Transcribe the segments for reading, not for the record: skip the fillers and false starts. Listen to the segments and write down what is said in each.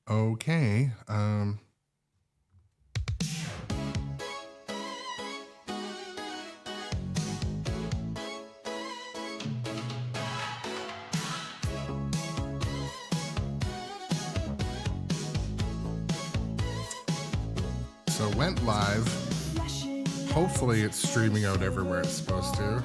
Okay. So it went live. Hopefully it's streaming out everywhere it's supposed to.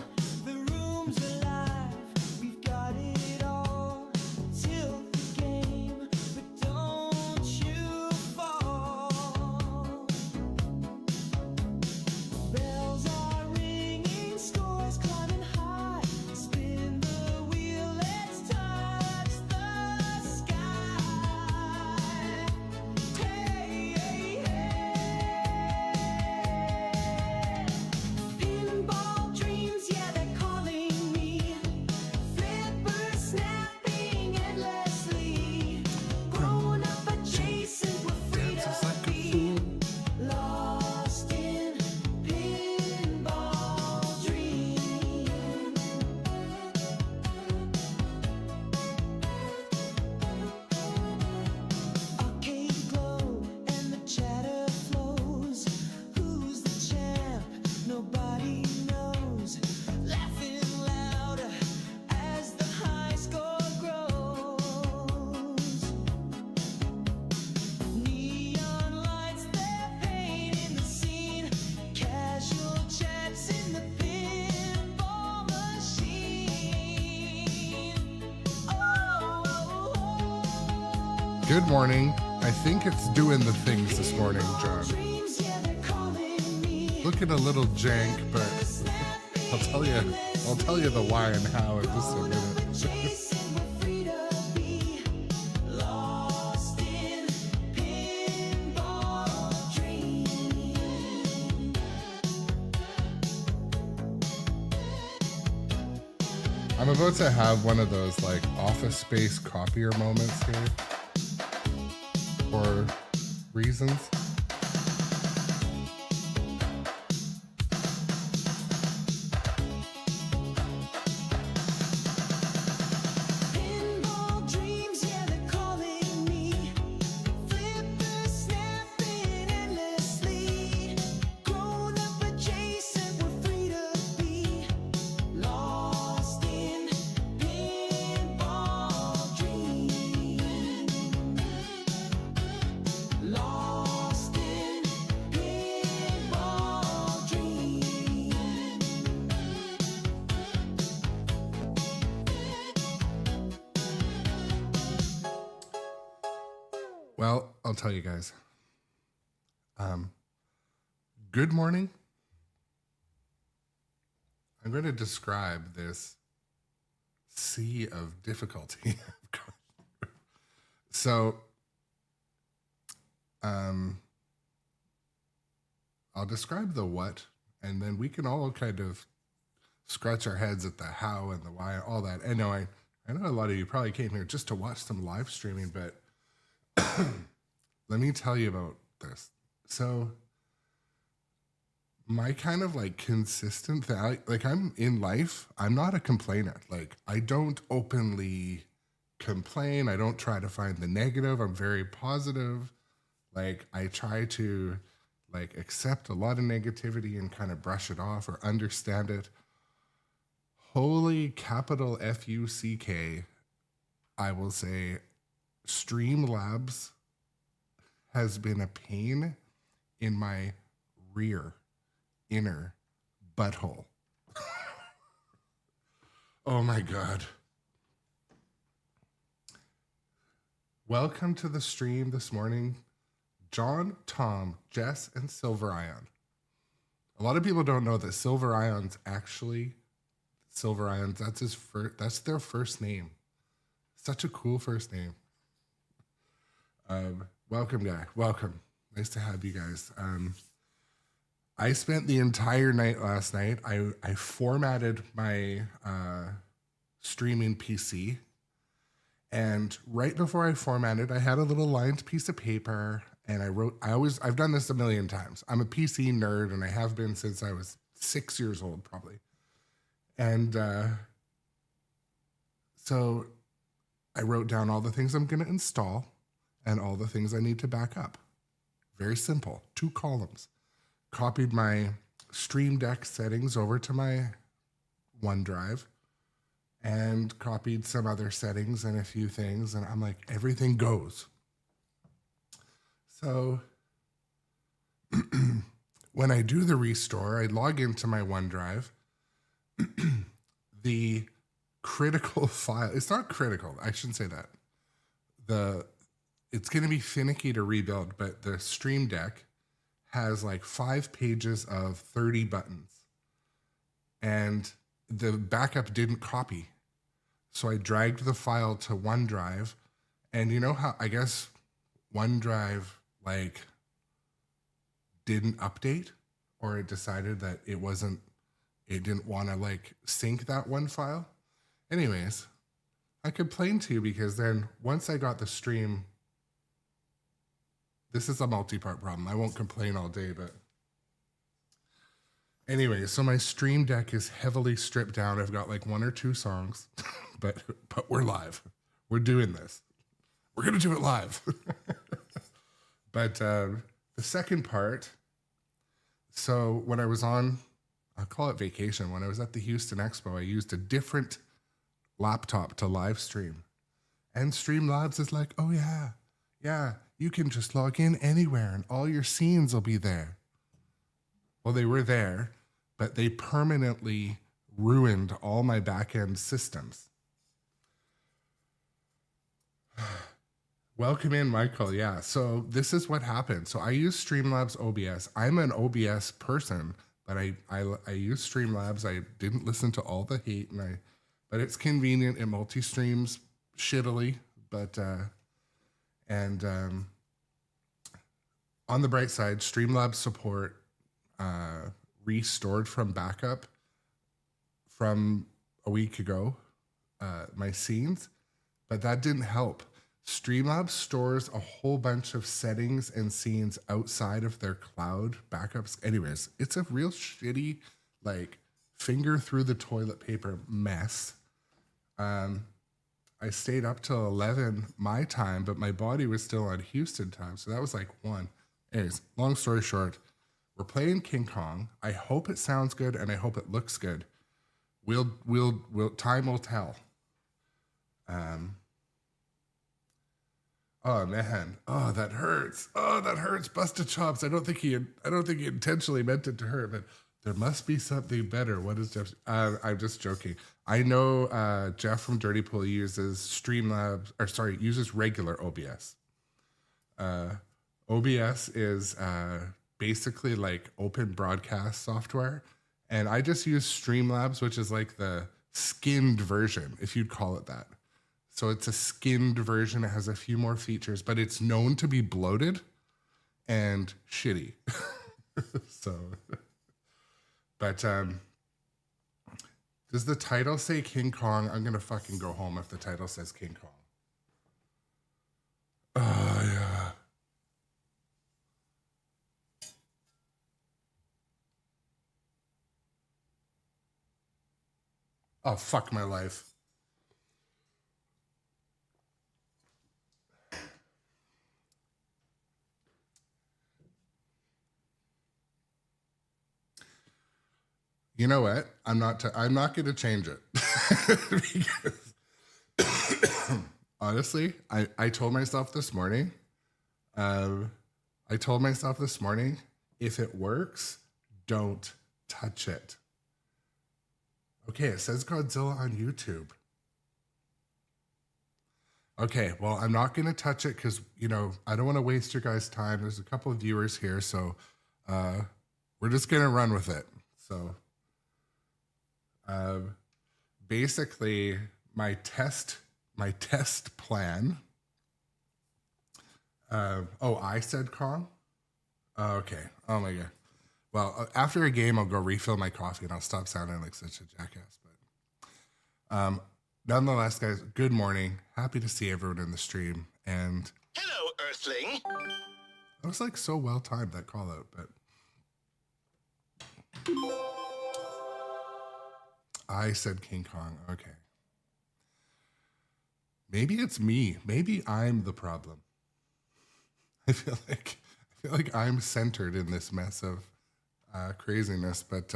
Good morning. I think it's doing the things this morning, John. Looking a little jank, but I'll tell you the why and how in just a minute. I'm about to have one of those like Office Space copier moments here. For reasons. Well, I'll tell you guys. Good morning. I'm going to describe this sea of difficulty. So, I'll describe the what, and then we can all kind of scratch our heads at the how and the why, all that. I know a lot of you probably came here just to watch some live streaming, but let me tell you about this. So my kind of like consistent thing, like I'm in life, I'm not a complainer. Like I don't openly complain. I don't try to find the negative. I'm very positive. Like I try to like accept a lot of negativity and kind of brush it off or understand it. Holy capital Fuck, I will say Streamlabs has been a pain in my rear inner butthole. Oh my God. Welcome to the stream this morning, John, Tom, Jess, and Silver Ion. A lot of people don't know that Silver Ion's actually Silver Ions. That's their first name. Such a cool first name. Welcome, guy. Welcome. Nice to have you guys. I spent the entire night last night. I formatted my streaming PC. And right before I formatted, I had a little lined piece of paper and I've done this a million times. I'm a PC nerd and I have been since I was 6 years old, probably. And so I wrote down all the things I'm going to install. and all the things I need to back up. Very simple, 2 columns. Copied my Stream Deck settings over to my OneDrive and copied some other settings and a few things. And I'm like, everything goes. So when I do the restore, I log into my OneDrive. The critical file, it's not critical, I shouldn't say that. It's going to be finicky to rebuild, but the Stream Deck has like 5 pages of 30 buttons. And the backup didn't copy. So I dragged the file to OneDrive. And you know how, I guess OneDrive like didn't update, or it decided that it didn't want to like sync that one file. Anyways, I complained to you because then once I got the stream, this is a multi-part problem. I won't complain all day, but anyway, so my Stream Deck is heavily stripped down. I've got like 1 or 2 songs, but we're live. We're doing this. We're going to do it live. But the second part, so when I was on, I'll call it vacation, when I was at the Houston Expo, I used a different laptop to live stream. And Streamlabs is like, oh yeah, you can just log in anywhere and all your scenes will be there. Well, they were there, but they permanently ruined all my back-end systems. Welcome in, Michael. Yeah, so this is what happened. So I use Streamlabs OBS. I'm an OBS person, but I use Streamlabs. I didn't listen to all the hate, but it's convenient. It multi-streams shittily, but on the bright side, Streamlabs support restored from backup from a week ago, my scenes, but that didn't help. Streamlabs stores a whole bunch of settings and scenes outside of their cloud backups. Anyways, it's a real shitty, like, finger through the toilet paper mess. I stayed up till 11 my time, but my body was still on Houston time, so that was like 1. Anyways, long story short, we're playing King Kong. I hope it sounds good and I hope it looks good. Time will tell. Oh man, oh that hurts. Oh, that hurts. Busted chops. I don't think he intentionally meant it to hurt, but there must be something better. What is Jeff? I'm just joking. I know Jeff from Dirty Pool uses uses regular OBS. OBS is basically like open broadcast software. And I just use Streamlabs, which is like the skinned version, if you'd call it that. So it's a skinned version. It has a few more features, but it's known to be bloated and shitty. But does the title say King Kong? I'm going to fucking go home if the title says King Kong. Oh, yeah. Oh, fuck my life. You know what? I'm not going to change it. Because honestly, I told myself this morning, if it works, don't touch it. Okay, it says Godzilla on YouTube. Okay, well, I'm not going to touch it because, I don't want to waste your guys' time. There's a couple of viewers here, so we're just going to run with it. So basically, my test plan. I said Kong? Oh, okay. Oh, my God. Well, after a game, I'll go refill my coffee and I'll stop sounding like such a jackass. But nonetheless, guys, good morning. Happy to see everyone in the stream. And hello, Earthling. That was like so well timed, that call out, but I said King Kong. Okay. Maybe it's me. Maybe I'm the problem. I feel like I'm centered in this mess of craziness. But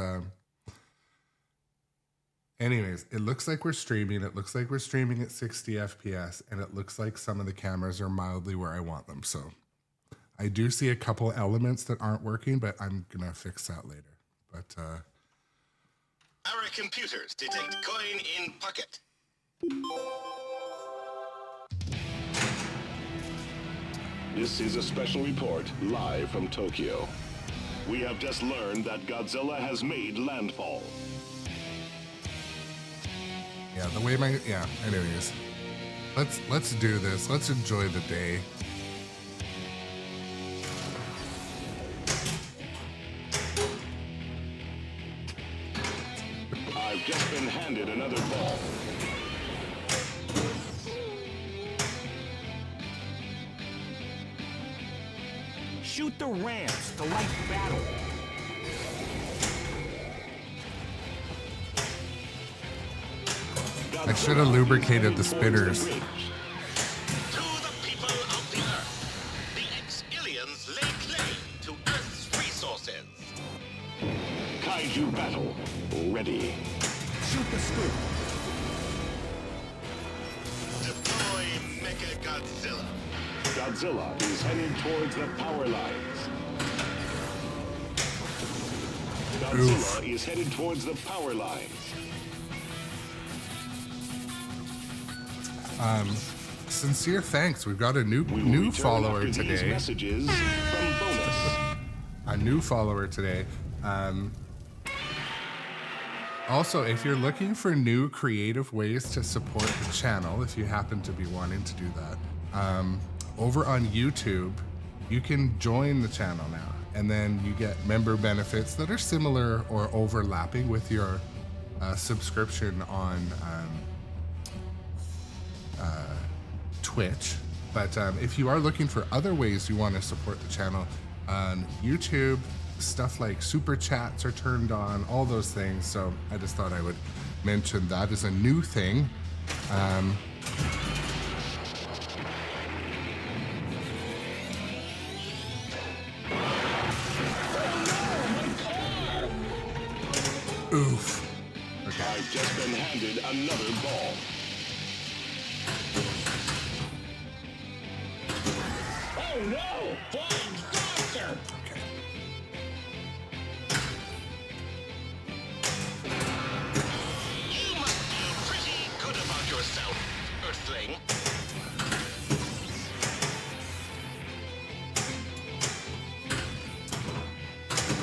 anyways, it looks like we're streaming. It looks like we're streaming at 60 FPS, and it looks like some of the cameras are mildly where I want them. So I do see a couple elements that aren't working, but I'm gonna fix that later. But our computers detect coin in pocket. This is a special report live from Tokyo. We have just learned that Godzilla has made landfall. Yeah, the way anyways. Let's do this. Let's enjoy the day. I've just been handed another ball. Shoot the ramps to light battle. I should have lubricated the spinners. To the people of the Earth, the ex-aliens lay claim to Earth's resources. Kaiju battle ready. Shoot the scoop. Deploy Mecha Godzilla. Godzilla is headed towards the power lines. Godzilla is headed towards the power lines. Sincere thanks. We've got a new follower today. Messages from bonus. A new follower today. Also, if you're looking for new creative ways to support the channel, if you happen to be wanting to do that, over on YouTube, you can join the channel now, and then you get member benefits that are similar or overlapping with your subscription on Twitch. But if you are looking for other ways you want to support the channel on YouTube, stuff like super chats are turned on, all those things. So I just thought I would mention that as a new thing. Oof. Okay. I've just been handed another ball. Oh no! Flying saucer! Okay. You must feel pretty good about yourself, Earthling.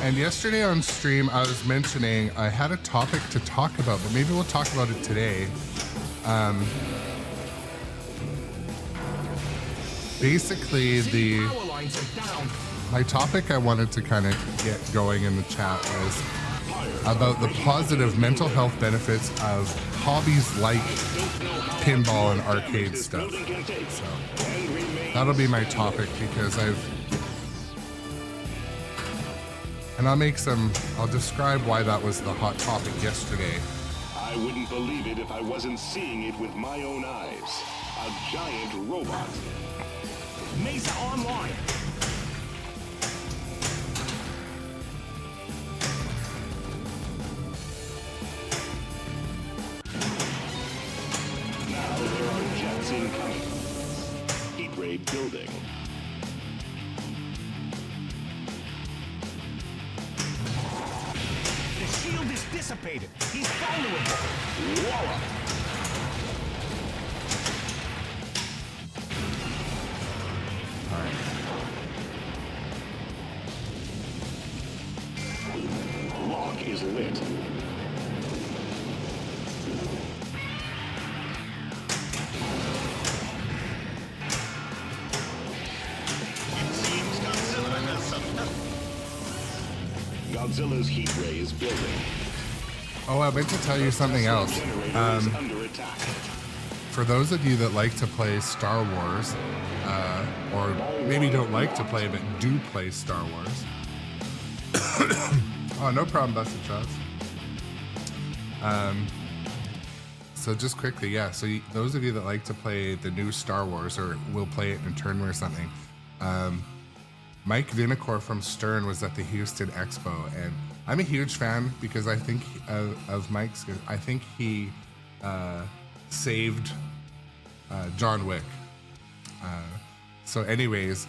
And yesterday on stream, I was mentioning I had a topic to talk about, but maybe we'll talk about it today. Basically, Power lines are down. my topic I wanted to kind of get going in the chat was about the positive mental health benefits of hobbies like pinball and arcade stuff. So that'll be my topic because I'll describe why that was the hot topic yesterday. I wouldn't believe it if I wasn't seeing it with my own eyes. A giant robot. Mesa online. Now there are jets incoming. Heat ray building. The shield is dissipated. He's vulnerable. Wallop. Lock is lit. It seems Godzilla has some help. Godzilla's heat ray is building. Oh, I meant to tell you something else. Generator is under attack. For those of you that like to play Star Wars, or maybe don't like to play but do play Star Wars. Oh, no problem, Busted Shots. So just quickly, yeah. So those of you that like to play the new Star Wars or will play it in a tournament or something, Mike Vinacore from Stern was at the Houston Expo, and I'm a huge fan because I think of Mike's. I think he saved John Wick. So anyways,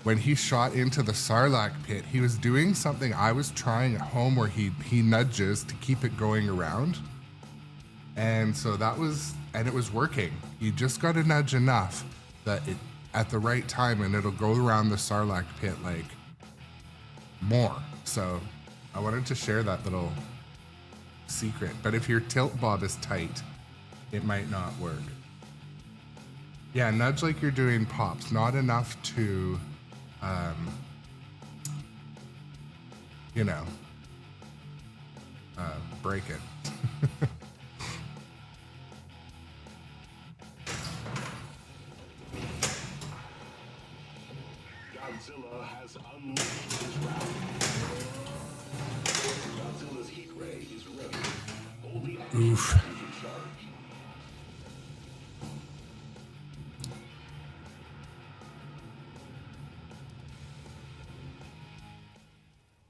when he shot into the Sarlacc pit, he was doing something I was trying at home where he nudges to keep it going around. And so that was, and it was working. You just got to nudge enough that it, at the right time, and it'll go around the Sarlacc pit like more. So I wanted to share that little secret. But if your tilt bob is tight, it might not work. Yeah, nudge like you're doing pops, not enough to, you know, break it. Godzilla has unleashed his wrath. Godzilla's heat ray is ready. Only Oof. in charge.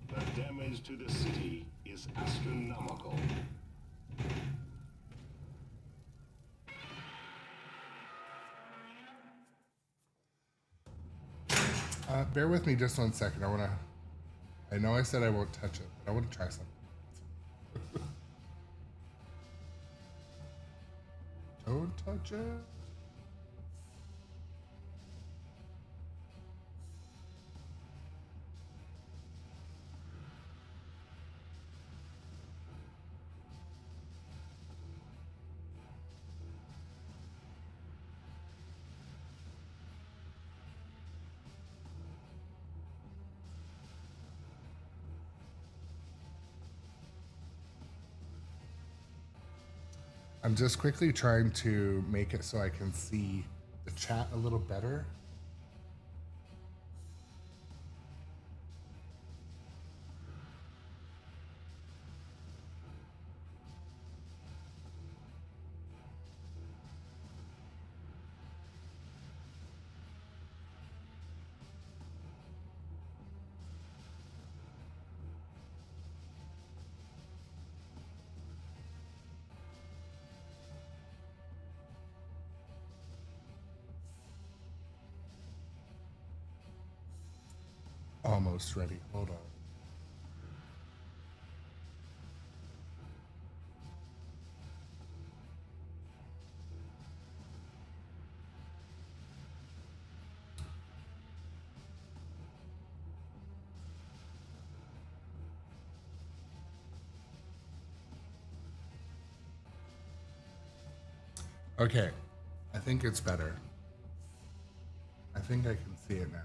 The damage to the city is astronomical. Bear with me just 1 second. I know I said I won't touch it, but I want to try something. Don't touch it. I'm just quickly trying to make it so I can see the chat a little better. Almost ready. Hold on. Okay, I think it's better. I think I can see it now.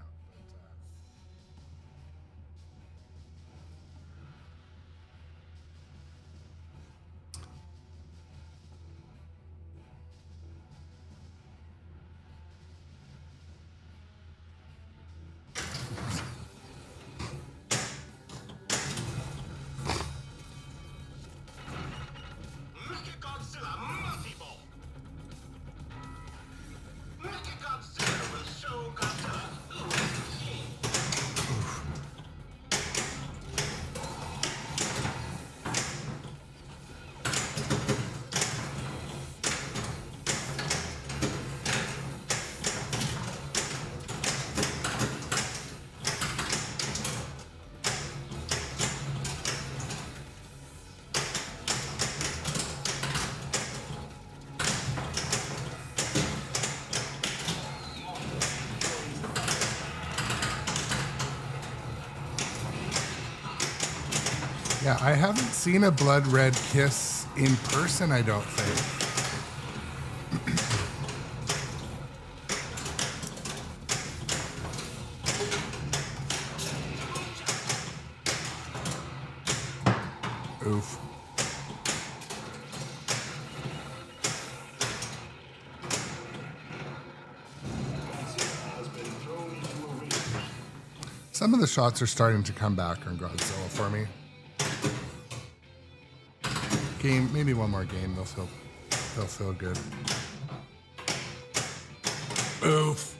Mechagodzilla Merciful! Mechagodzilla will show Godzilla who is king. Yeah, I haven't seen a blood red kiss in person, I don't think. Oof. Some of the shots are starting to come back on Godzilla for me. Game, maybe one more game, they'll feel good. Oof.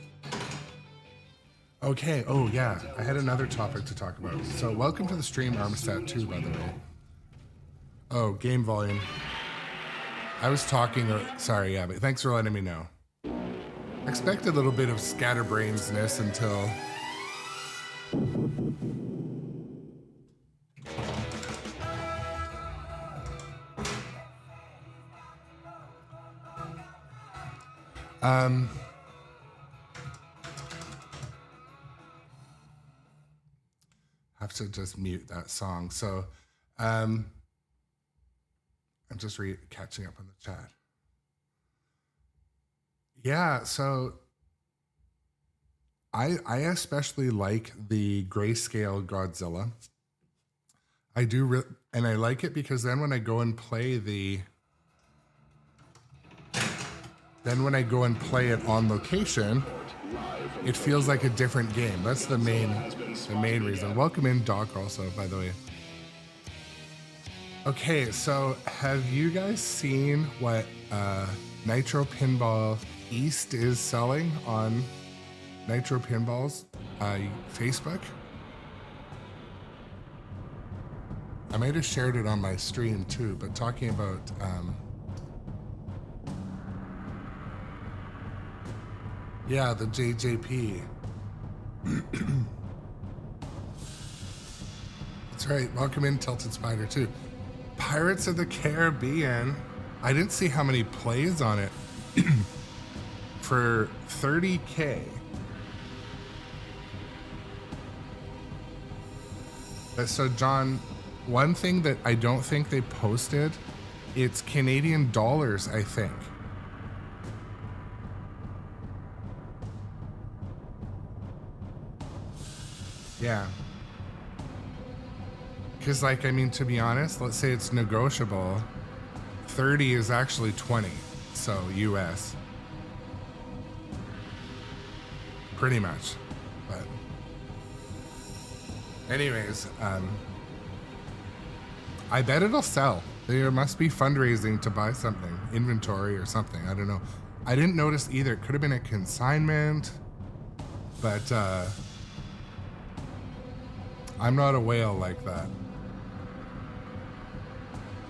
Okay. Oh yeah, I had another topic to talk about. So welcome to the stream, Armstead too, by the way. Oh, game volume. I was talking. Sorry, yeah, but thanks for letting me know. Expect a little bit of scatterbrainsness until. Have to just mute that song. So, I'm just catching up on the chat. Yeah, so I especially like the grayscale Godzilla. I do, and I like it because then when I go and play it on location, it feels like a different game. That's the main reason. Welcome in, Doc, also, by the way. Okay, so have you guys seen what Nitro Pinball East is selling on Nitro Pinball's Facebook? I might have shared it on my stream too, but talking about yeah, the JJP. That's right. Welcome in, Tilted Spider too. Pirates of the Caribbean. I didn't see how many plays on it. For 30K. So John, one thing that I don't think they posted, it's Canadian dollars, I think. Yeah. Because, like, I mean, to be honest, let's say it's negotiable. 30 is actually 20, so US. Pretty much. But anyways, I bet it'll sell. There must be fundraising to buy something, inventory or something. I don't know. I didn't notice either. It could have been a consignment, but I'm not a whale like that.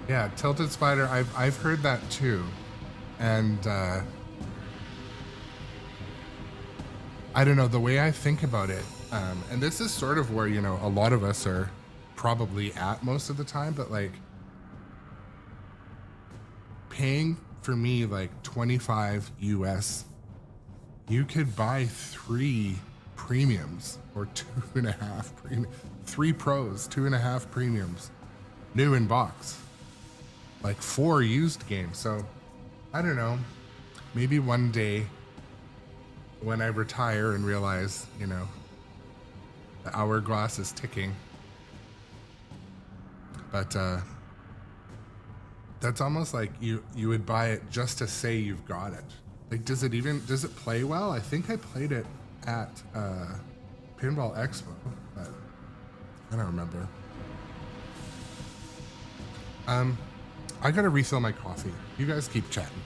Yeah, Tilted Spider, I've heard that too. And I don't know, the way I think about it, and this is sort of where, you know, a lot of us are probably at most of the time, but like paying for me like 25 US, you could buy 3 premiums or 2.5 premium, 3 pros, 2.5 premiums, new in box, like 4 used games. So I don't know, maybe one day when I retire and realize, you know, the hourglass is ticking, but that's almost like you would buy it just to say you've got it. Like, does it play well? I think I played it at Pinball Expo, but I don't remember. I gotta refill my coffee. You guys keep chatting.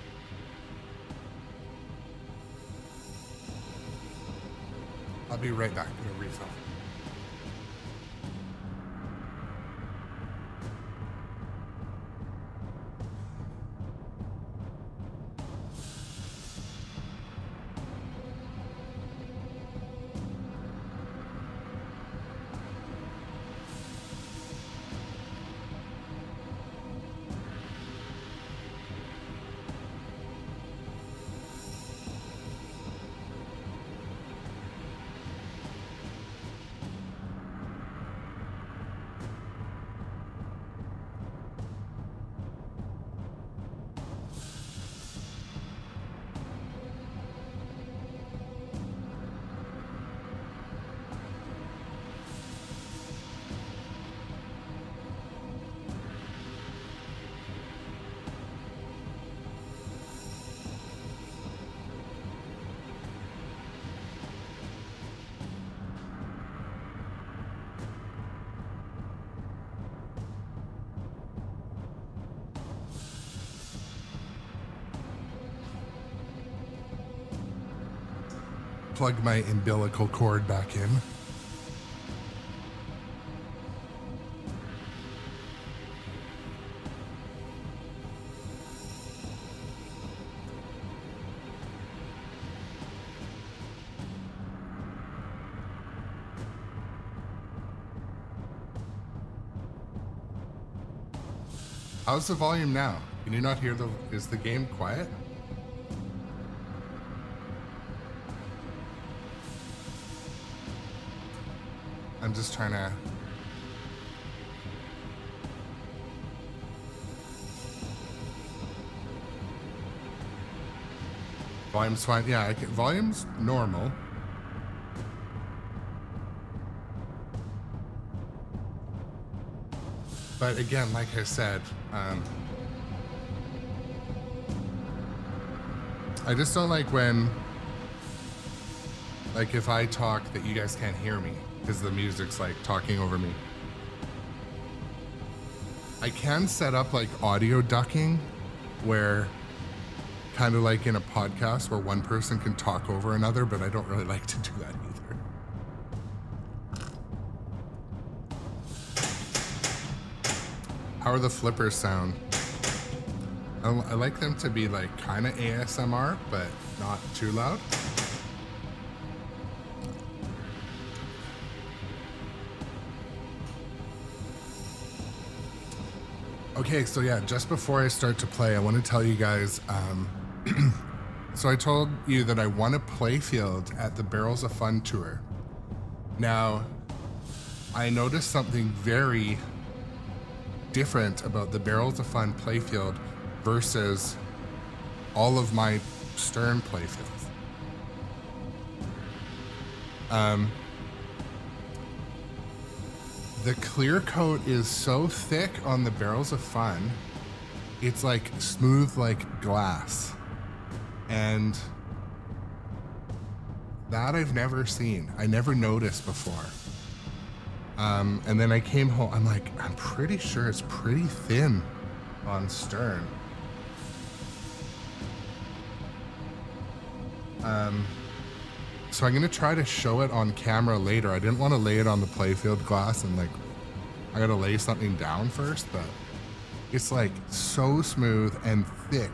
I'll be right back. I'm gonna refill. plug my umbilical cord back in. How's the volume now? Can you not hear is the game quiet? I'm just trying to... Volume's fine. Yeah, volume's normal. But again, like I said, I just don't like when, like if I talk that you guys can't hear me because the music's like talking over me. I can set up like audio ducking where kind of like in a podcast where one person can talk over another, but I don't really like to do that either. How are the flippers sound? I like them to be like kind of ASMR, but not too loud. Okay, so yeah, just before I start to play, I want to tell you guys, so I told you that I won a playfield at the Barrels of Fun tour. Now, I noticed something very different about the Barrels of Fun playfield versus all of my Stern playfields. The clear coat is so thick on the Barrels of Fun, it's like smooth like glass. And that I've never seen. I never noticed before. And then I came home, I'm like, I'm pretty sure it's pretty thin on Stern. So I'm gonna try to show it on camera later. I didn't want to lay it on the playfield glass and like, I gotta lay something down first, but it's like so smooth and thick.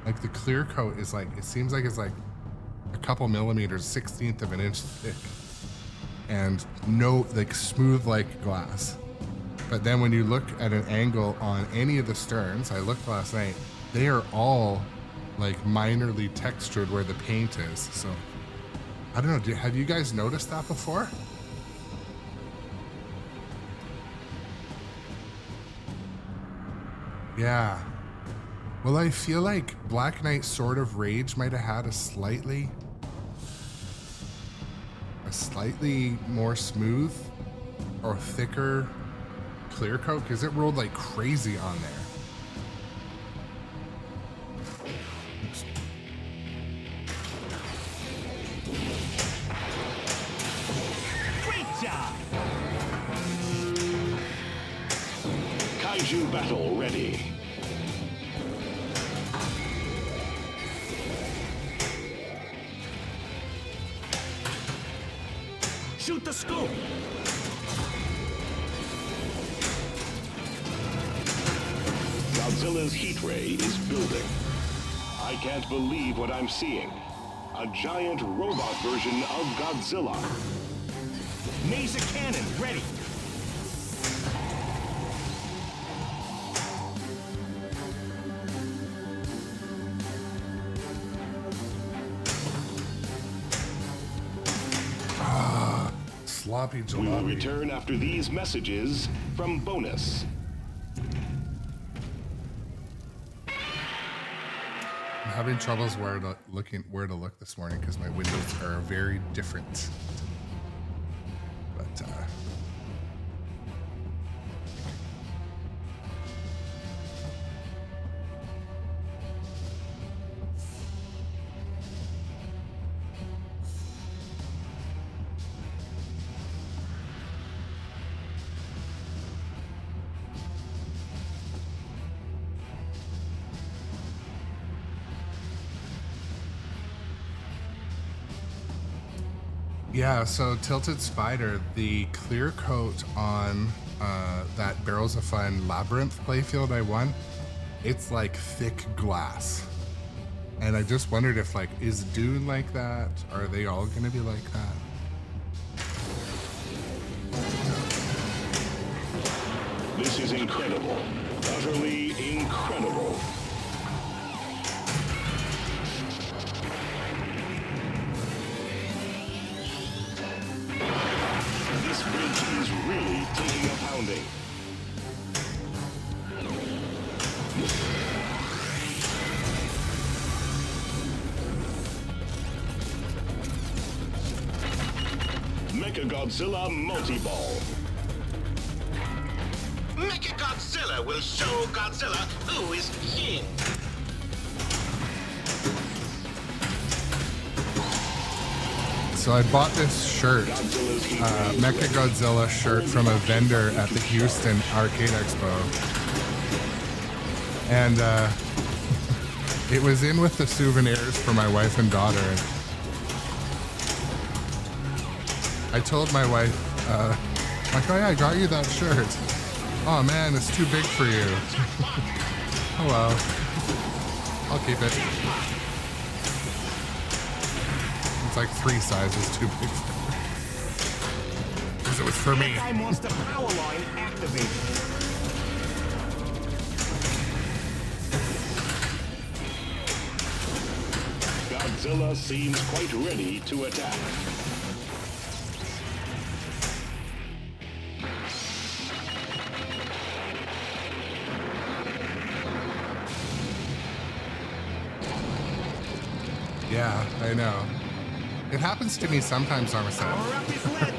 Like the clear coat is like, it seems like it's like a couple millimeters, 1/16 of an inch thick. And no, like smooth like glass. But then when you look at an angle on any of the Sterns, I looked last night, they are all like minorly textured where the paint is. So I don't know, have you guys noticed that before? Yeah. Well, I feel like Black Knight Sword of Rage might have had a slightly more smooth or thicker clear coat because it rolled like crazy on there. Oops. Great job! Kaiju battle ready. Shoot the scoop! Godzilla's heat ray is building. I can't believe what I'm seeing. A giant robot version of Godzilla. Laser cannon ready! Sloppy We will jalopy. return after these messages from Bonus. I'm having troubles where to look this morning because my windows are very different. But Yeah, so Tilted Spider, the clear coat on that Barrels of Fun Labyrinth playfield I won, it's like thick glass. And I just wondered if, like, is Dune like that? Are they all gonna be like that? This is incredible. Utterly incredible. This bridge is really taking a pounding. Godzilla multi-ball. Godzilla will show Godzilla who is king. So I bought this shirt, Godzilla shirt from a vendor at the Houston Arcade Expo. And it was in with the souvenirs for my wife and daughter. I told my wife, like, oh yeah, I got you that shirt. Oh man, it's too big for you. Oh well, I'll keep it. It's like 3 sizes too big for me. Because it was for me. That guy wants the power line activated. Godzilla seems quite ready to attack. Yeah, I know. It happens to me sometimes on a set. Power up his leg.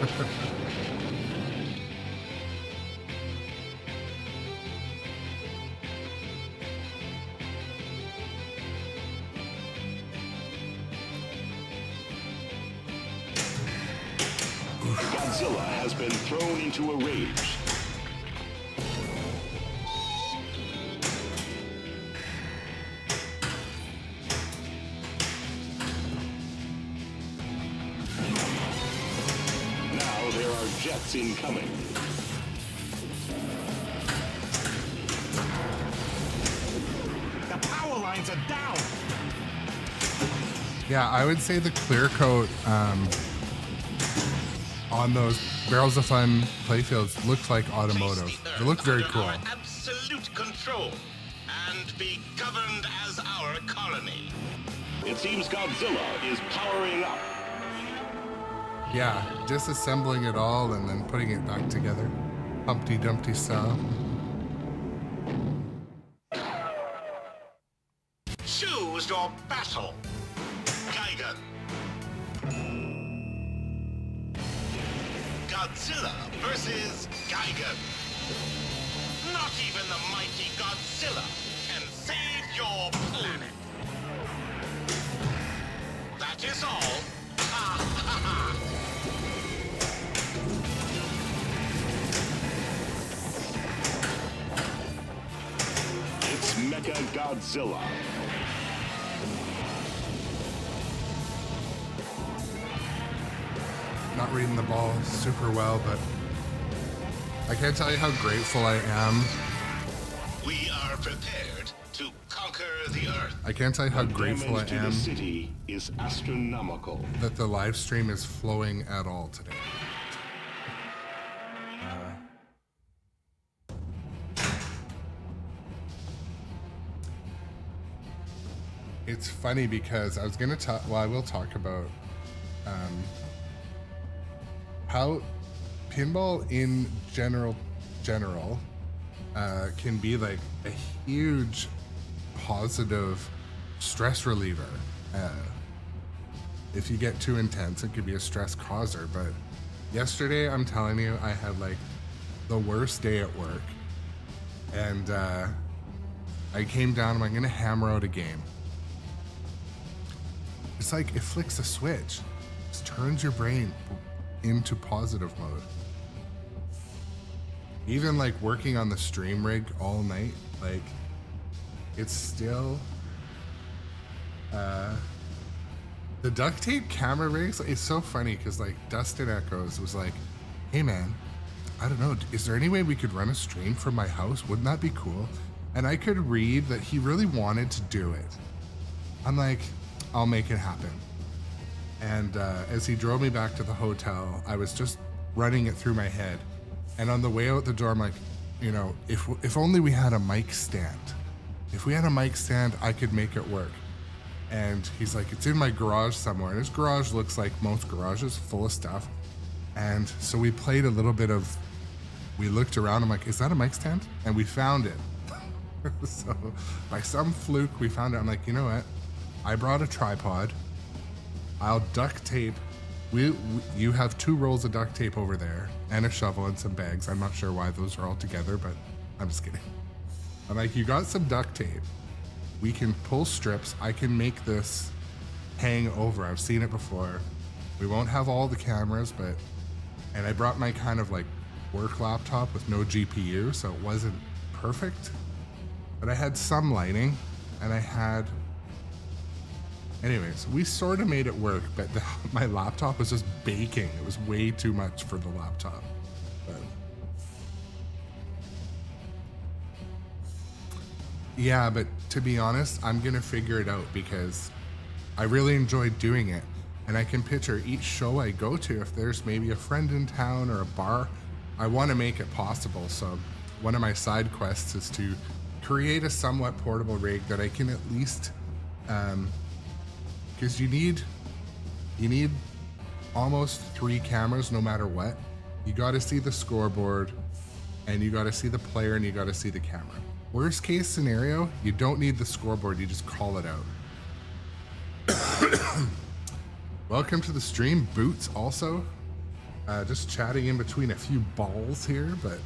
Godzilla has been thrown into a rage. Now there are jets incoming. The power lines are down. Yeah, I would say the clear coat on those Barrels of Fun playfields looks like automotive. They look very cool. Our absolute control and be governed as our colony. It seems Godzilla is powering up. Yeah, disassembling it all and then putting it back together. Humpty Dumpty style. Choose your battle. Gigan. Godzilla versus Gigan. Not even the mighty Godzilla can save your planet. That is all. Ha ha ha. It's Mecha Godzilla. Not reading the ball super well, but I can't tell you how grateful I am. We are prepared to conquer the Earth. I can't tell you how grateful I Damage to the am city is astronomical. that the live stream is flowing at all today. It's funny because I was going to talk, well, I will talk about how pinball in general can be like a huge positive stress reliever. If you get too intense, it could be a stress causer. But yesterday, I'm telling you, I had like the worst day at work. And I came down, I'm like, going to hammer out a game. It's like it flicks a switch. It turns your brain into positive mode. Even like working on the stream rig all night, like The duct tape camera rigs, it's so funny because like Dustin Echoes was like, hey man, I don't know, is there any way we could run a stream from my house? Wouldn't that be cool? And I could read that he really wanted to do it. I'm like, I'll make it happen. And as he drove me back to the hotel, I was just running it through my head. And on the way out the door, I'm like, you know, if only we had a mic stand. If we had a mic stand, I could make it work. And he's like, it's in my garage somewhere. And his garage looks like most garages, full of stuff. And so we played a little bit of, we looked around, I'm like, is that a mic stand? And we found it. So by some fluke, we found it. I'm like, you know what? I brought a tripod. I'll duct tape. You have 2 rolls of duct tape over there and a shovel and some bags. I'm not sure why those are all together, but I'm just kidding. I'm like, you got some duct tape. We can pull strips. I can make this hang over. I've seen it before. We won't have all the cameras, but, and I brought my kind of like work laptop with no GPU, so it wasn't perfect, but I had some lighting and I had, anyways, we sort of made it work, but my laptop was just baking. It was way too much for the laptop. But yeah, but to be honest, I'm gonna figure it out because I really enjoyed doing it. And I can picture each show I go to, if there's maybe a friend in town or a bar, I wanna make it possible. So one of my side quests is to create a somewhat portable rig that I can at least, because you need almost 3 cameras no matter what. You gotta see the scoreboard and you gotta see the player and you gotta see the camera. Worst case scenario, you don't need the scoreboard, you just call it out. Welcome to the stream, Boots also. Just chatting in between a few balls here, but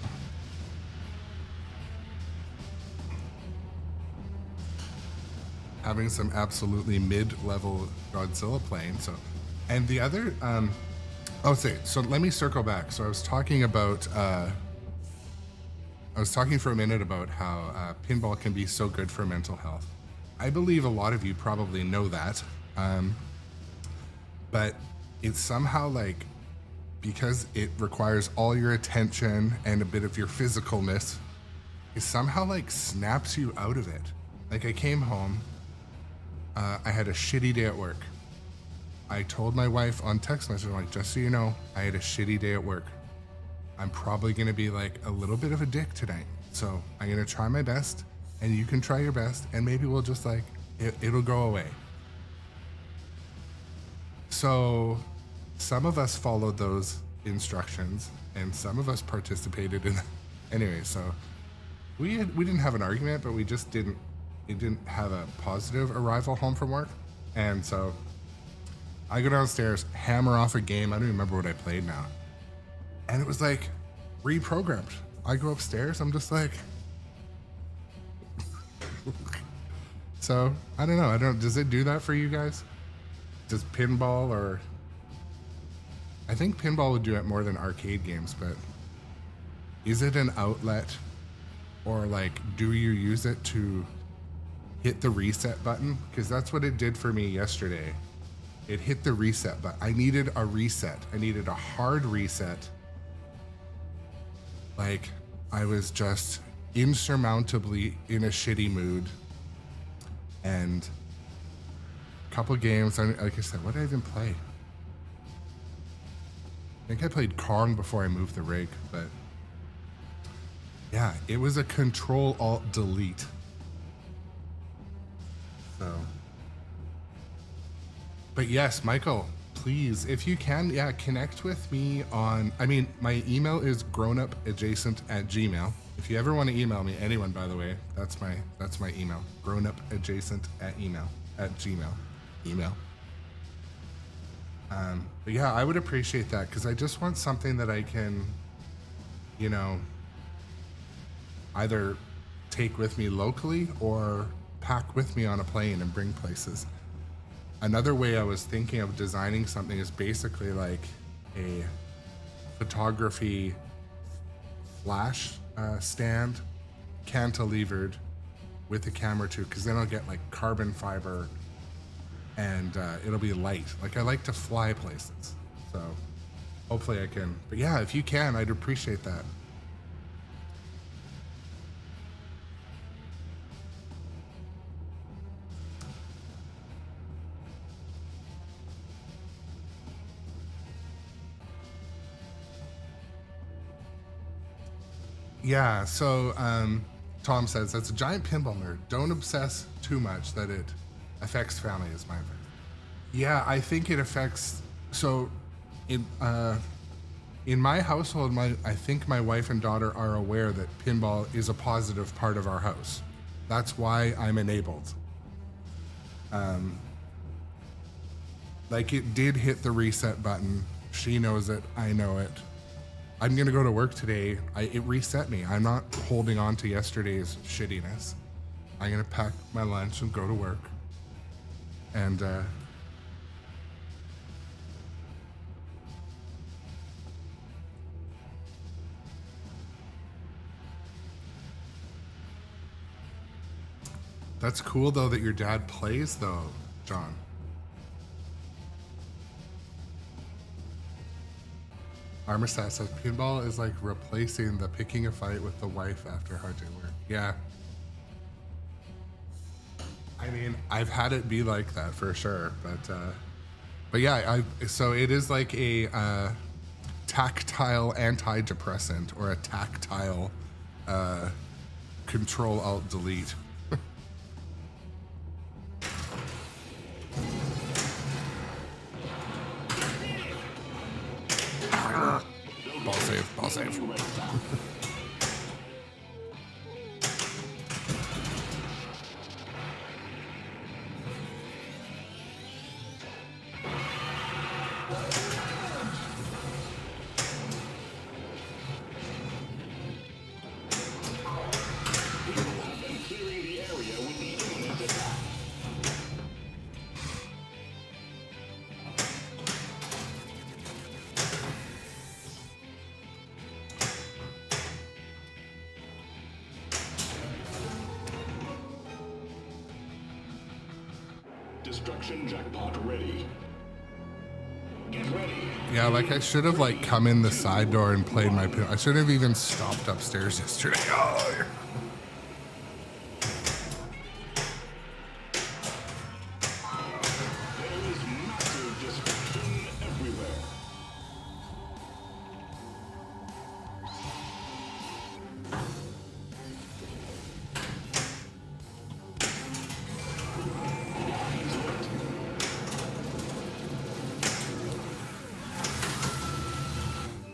having some absolutely mid-level Godzilla playing. So, and the other, so let me circle back. So I was talking about, I was talking for a minute about how pinball can be so good for mental health. I believe a lot of you probably know that, but it's somehow like, because it requires all your attention and a bit of your physicalness, it somehow like snaps you out of it. Like I came home, I had a shitty day at work. I told my wife on text message, like, just so you know, I had a shitty day at work. I'm probably gonna be like a little bit of a dick tonight. So I'm gonna try my best and you can try your best and maybe we'll just like, it'll go away. So some of us followed those instructions and some of us participated in, anyway, so we didn't have an argument, but we just didn't have a positive arrival home from work. And so I go downstairs, hammer off a game. I don't even remember what I played now. And it was like reprogrammed. I go upstairs, I'm just like, so I don't know. Does it do that for you guys? Does pinball, or I think pinball would do it more than arcade games, but is it an outlet, or like, do you use it to hit the reset button? Because that's what it did for me yesterday. It hit the reset button. I needed a reset. I needed a hard reset. Like, I was just insurmountably in a shitty mood. And a couple games, like I said, what did I even play? I think I played Kong before I moved the rig, but yeah, it was a Control-Alt-Delete. So, but yes, Michael, please, if you can, yeah, connect with me on, I mean, my email is grownupadjacent@gmail. If you ever want to email me, anyone, by the way, that's my email, grownupadjacent@gmail. But yeah, I would appreciate that because I just want something that I can, you know, either take with me locally or pack with me on a plane and bring places. Another way I was thinking of designing something is basically like a photography flash stand, cantilevered with a camera too, because then I'll get like carbon fiber and it'll be light. Like I like to fly places, so hopefully I can. But yeah, if you can, I'd appreciate that. Yeah, so Tom says, that's a giant pinball nerd. Don't obsess too much that it affects family is my advice. Yeah, I think it affects, so in my household, I think my wife and daughter are aware that pinball is a positive part of our house. That's why I'm enabled. Like it did hit the reset button. She knows it, I know it. I'm gonna go to work today. It reset me. I'm not holding on to yesterday's shittiness. I'm gonna pack my lunch and go to work. And that's cool though that your dad plays though, John. Armistead says pinball is like replacing the picking a fight with the wife after hard day work. Yeah. I mean, I've had it be like that for sure, but yeah, so it is like a tactile antidepressant or a tactile Control Alt Delete. Ball save. Destruction jackpot ready. Get ready. Yeah, like I should have like come in the side door and played my pin. I should have even stopped upstairs yesterday. Oh, yeah. There is massive destruction everywhere.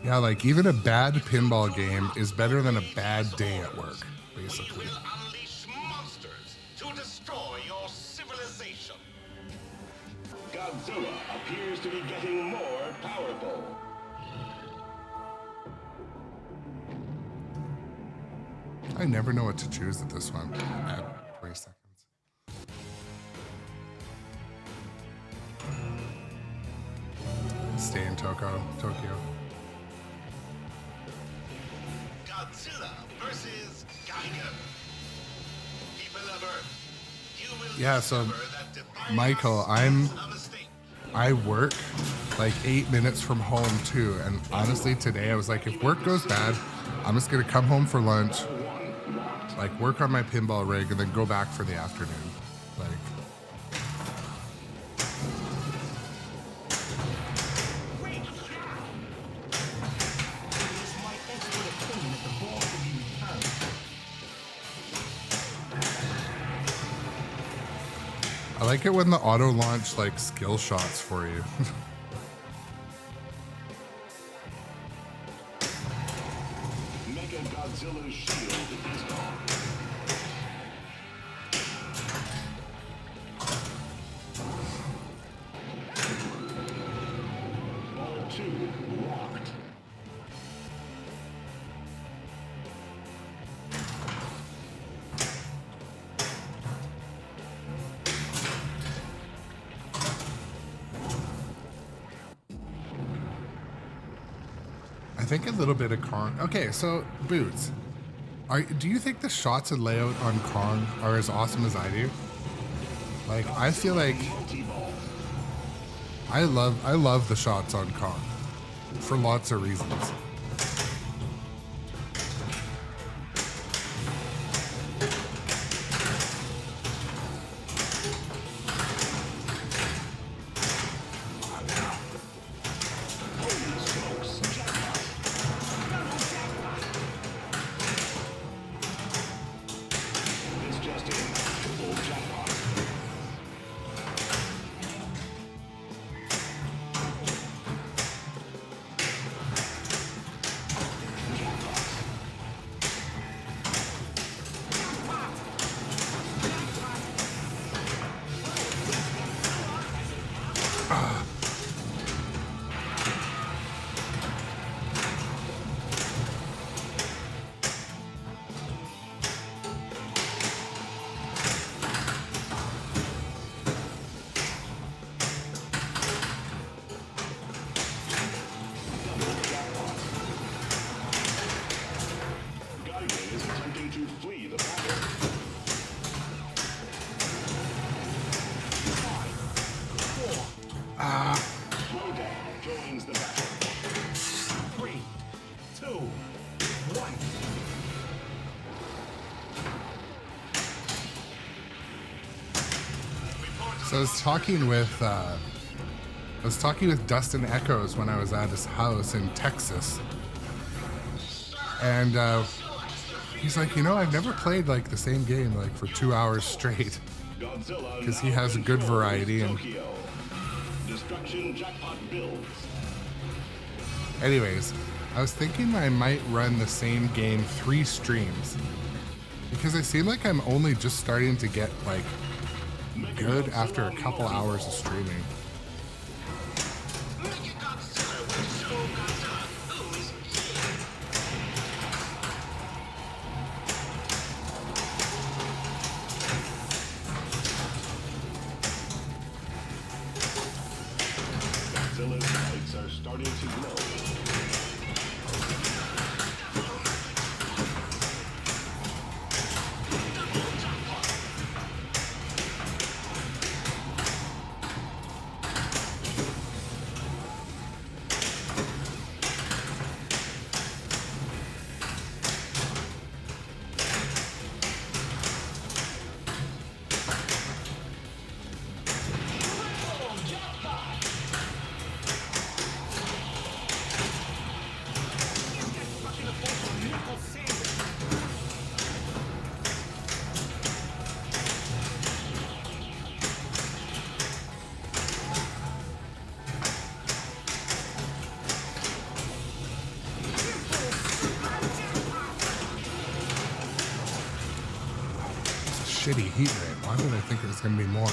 Yeah, like even a bad pinball game is better than a bad day at work, basically. We will unleash monsters to destroy your civilization. Godzilla appears to be getting more powerful. I never know what to choose at this one. At 20 seconds. Stay in Tokyo. Godzilla versus Geiger. People of Earth, you will Yeah, so discover that defiance Michael, is a mistake. I work like 8 minutes from home too, and honestly today I was like, if work goes bad, I'm just gonna come home for lunch, like work on my pinball rig, and then go back for the afternoon. Like, Great shot! It's my expert opinion that the ball can be returned. I like it when the auto launch like skill shots for you. Mega Godzilla's shield is on. Ball 2 locked. I think a little bit of Kong. Okay, so Boots, do you think the shots and layout on Kong are as awesome as I do? Like, I feel like Multi-ball. I love the shots on Kong for lots of reasons. It's just a full jackpot. Geiger is attempting to flee the battle. Slowdown joins the battle. 3, 2, 1. So I was talking with Dustin Echoes when I was at his house in Texas, and he's like, I've never played like the same game like for 2 hours straight. Godzilla 'Cause he now has a good controls variety and- Tokyo. Destruction jackpot builds. Anyways, I was thinking I might run the same game 3 streams because I seem like I'm only just starting to get like good after a couple hours of streaming. Mechagodzilla will show Godzilla who's king. Godzilla's lights are starting to glow. Shitty heat rate. Why did I think it was going to be more?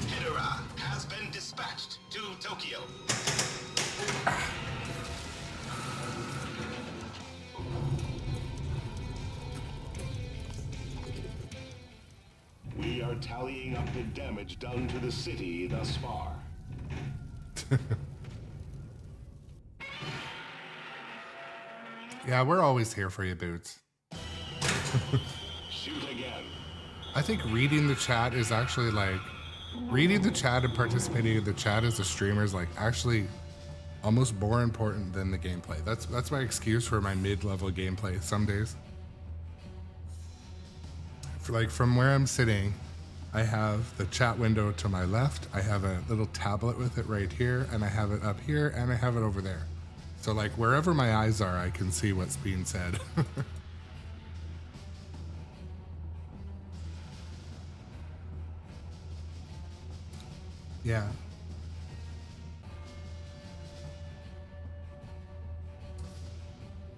Ghidorah has been dispatched to Tokyo. We are tallying up the damage done to the city thus far. Yeah, we're always here for you, Boots. Shoot again. I think reading the chat is actually like reading the chat and participating in the chat as a streamer is like actually almost more important than the gameplay. That's my excuse for my mid-level gameplay some days. For like from where I'm sitting, I have the chat window to my left, I have a little tablet with it right here, and I have it up here, and I have it over there. So like wherever my eyes are, I can see what's being said. Yeah.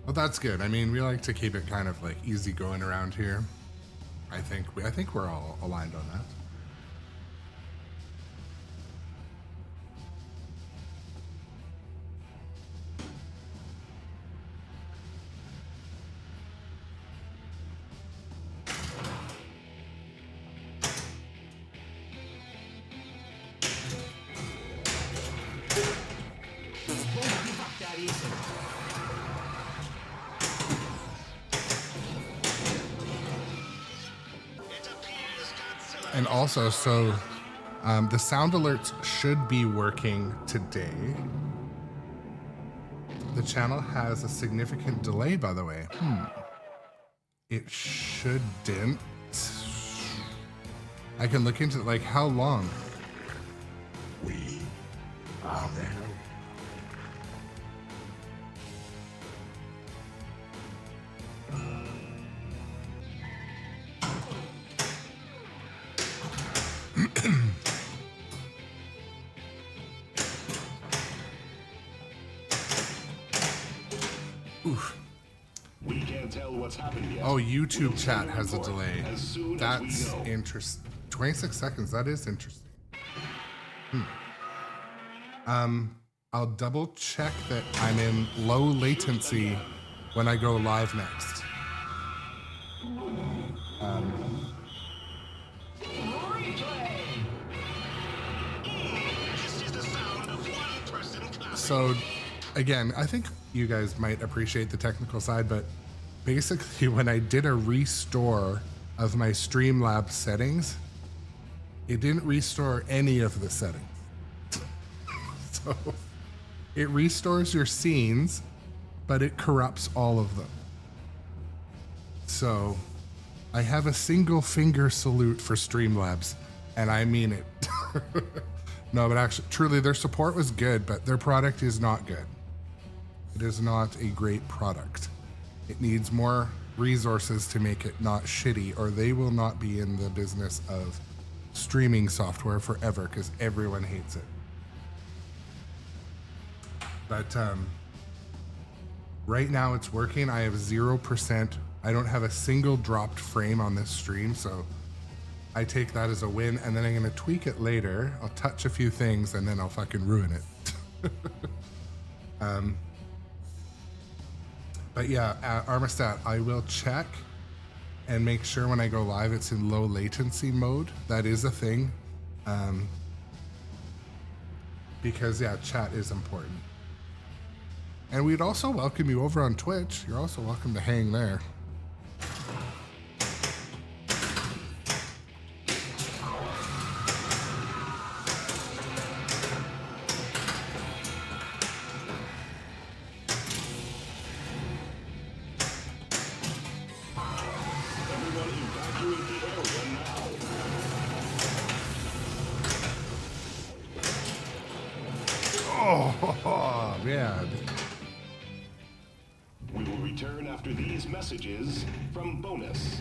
Well, that's good. I mean, we like to keep it kind of like easy going around here. I think we're all aligned on that. also, so the sound alerts should be working today. The channel has a significant delay, by the way. It shouldn't. I can look into, like, how long? We are them. Oof. We can't tell what's happened yet. Oh, YouTube We'll chat send a has a report delay. as soon as That's we know. interesting. 26 seconds. That is interesting. I'll double check that I'm in low latency when I go live next. This is the sound of one person clapping. So, again, I think you guys might appreciate the technical side, but basically when I did a restore of my Streamlabs settings, it didn't restore any of the settings. So it restores your scenes, but it corrupts all of them. So I have a single finger salute for Streamlabs, and I mean it. No, but actually, truly, their support was good, but their product is not good. It is not a great product. It needs more resources to make it not shitty, or they will not be in the business of streaming software forever, because everyone hates it. But right now it's working. I have 0%. I don't have a single dropped frame on this stream, so I take that as a win, and then I'm gonna tweak it later. I'll touch a few things and then I'll fucking ruin it. But yeah, Armistat, I will check and make sure when I go live it's in low latency mode. That is a thing. Because yeah, chat is important. And we'd also welcome you over on Twitch. You're also welcome to hang there. Everyone evacuate the area now. Oh, man. We will return after these messages from Bonus.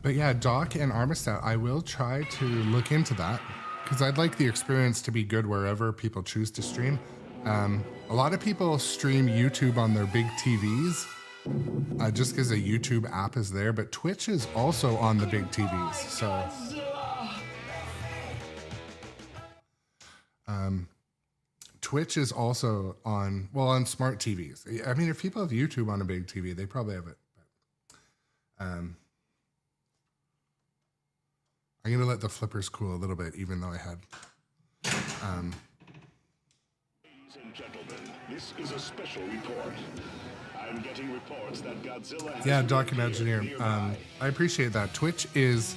But yeah, Doc and Armistat, I will try to look into that because I'd like the experience to be good wherever people choose to stream. A lot of people stream YouTube on their big TVs just because a YouTube app is there, but Twitch is also on the big TVs. So, Twitch is also on, well, on smart TVs. I mean, if people have YouTube on a big TV, they probably have it. But, I'm going to let the flippers cool a little bit, even though I had... Ladies and gentlemen, this is a special report. I'm getting reports that Godzilla has Yeah, Doc and reappeared Engineer. nearby. I appreciate that. Twitch is...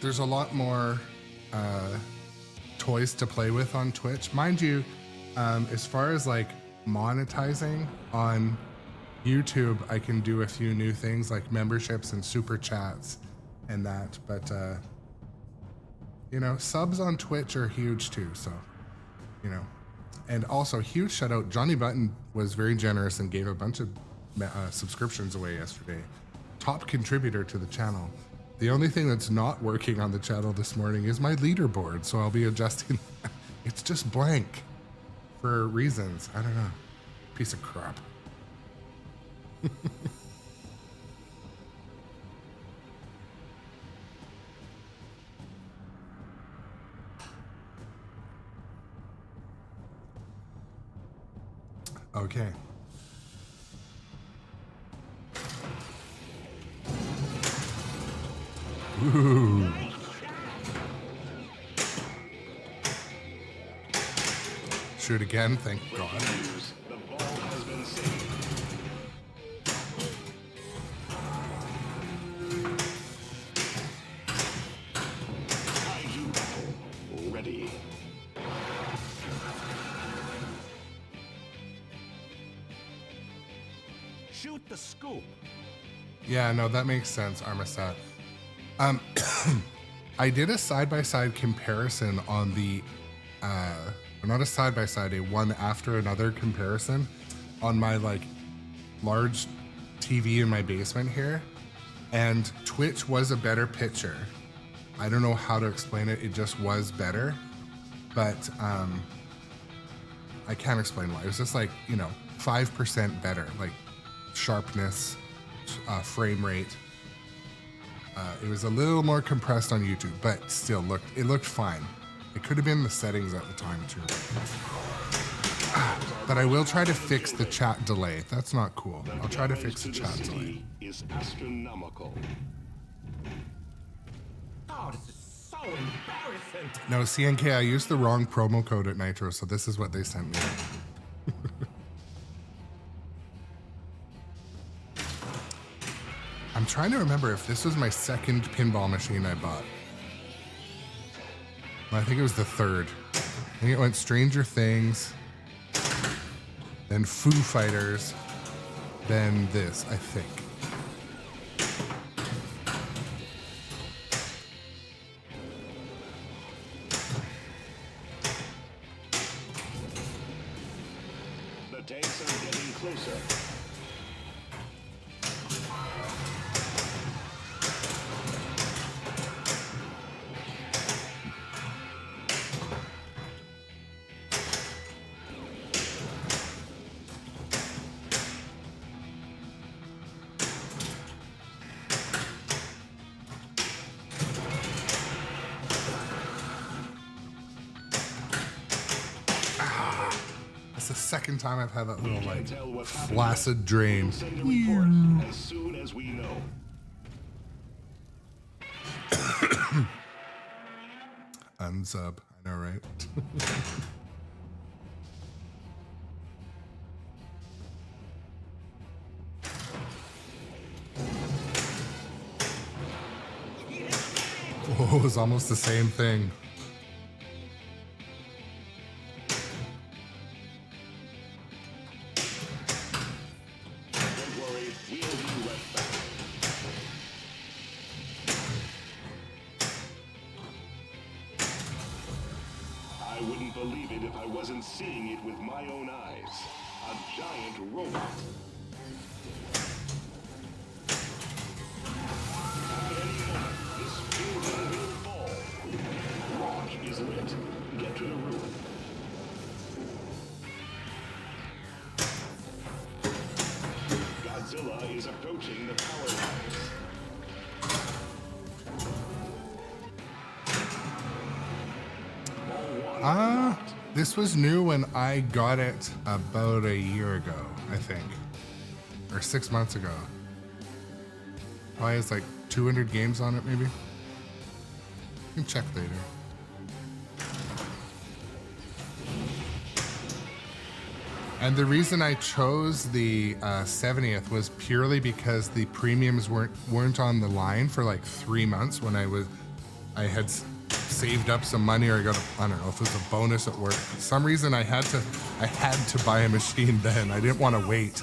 There's a lot more toys to play with on Twitch. Mind you, as far as like monetizing on YouTube, I can do a few new things like memberships and super chats and that. But, you know, subs on Twitch are huge too. So, you know. And also, huge shout out. Johnny Button was very generous and gave a bunch of subscriptions away yesterday. Top contributor to the channel. The only thing that's not working on the channel this morning is my leaderboard, so I'll be adjusting. It's just blank for reasons. I don't know. Piece of crap. Okay. Ooh. Shoot again, thank God. News, the ball has been saved. Shoot the scoop. Yeah, no, that makes sense, Armistead. I did a side-by-side comparison on the, not a side-by-side, a one after another comparison on my like large TV in my basement here, and Twitch was a better picture. I don't know how to explain it. It just was better, but I can't explain why. It was just like, 5% better, like sharpness, frame rate. It was a little more compressed on YouTube, but still it looked fine. It could have been the settings at the time too. But I will try to fix the chat delay. That's not cool. I'll try to fix the chat delay. Is astronomical. Oh, this is so embarrassing. No, CNK, I used the wrong promo code at Nitro, so this is what they sent me. I'm trying to remember if this was my second pinball machine I bought. I think it was the third. I think it went Stranger Things, then Foo Fighters, then this, I think. The tanks are getting closer. The second time I've had that little like Tell what's happening. flaccid drain. Send a report as soon as we know. Unsub, I know, right? Oh, it was almost the same thing. Don't worry, we'll be right back. I wouldn't believe it if I wasn't seeing it with my own eyes. A giant robot. At any moment, this building will fall. Launch is lit. Get to the roof. Godzilla is approaching the power lines. This was new when I got it about a year ago, I think. Or 6 months ago. Probably has like 200 games on it, maybe. You can check later. And the reason I chose the 70th was purely because the premiums weren't on the line for like 3 months when I had saved up some money, or I don't know if it was a bonus at work. For some reason I had to buy a machine then. I didn't want to wait.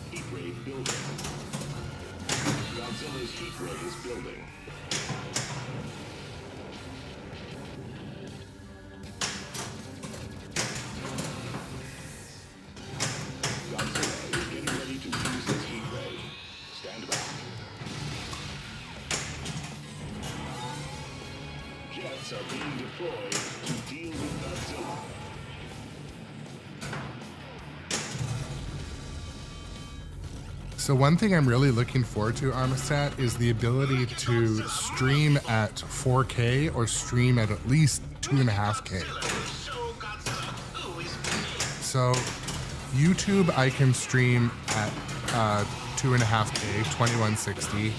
Heat ray building. Godzilla's heat ray is building. Godzilla is getting ready to use his heat ray. Stand back. Jets are being deployed to deal with Godzilla. So one thing I'm really looking forward to, Armistead, is the ability to stream at 4K or stream at least 2.5K. Show Godzilla who is king. So YouTube I can stream at 2.5K, 2160.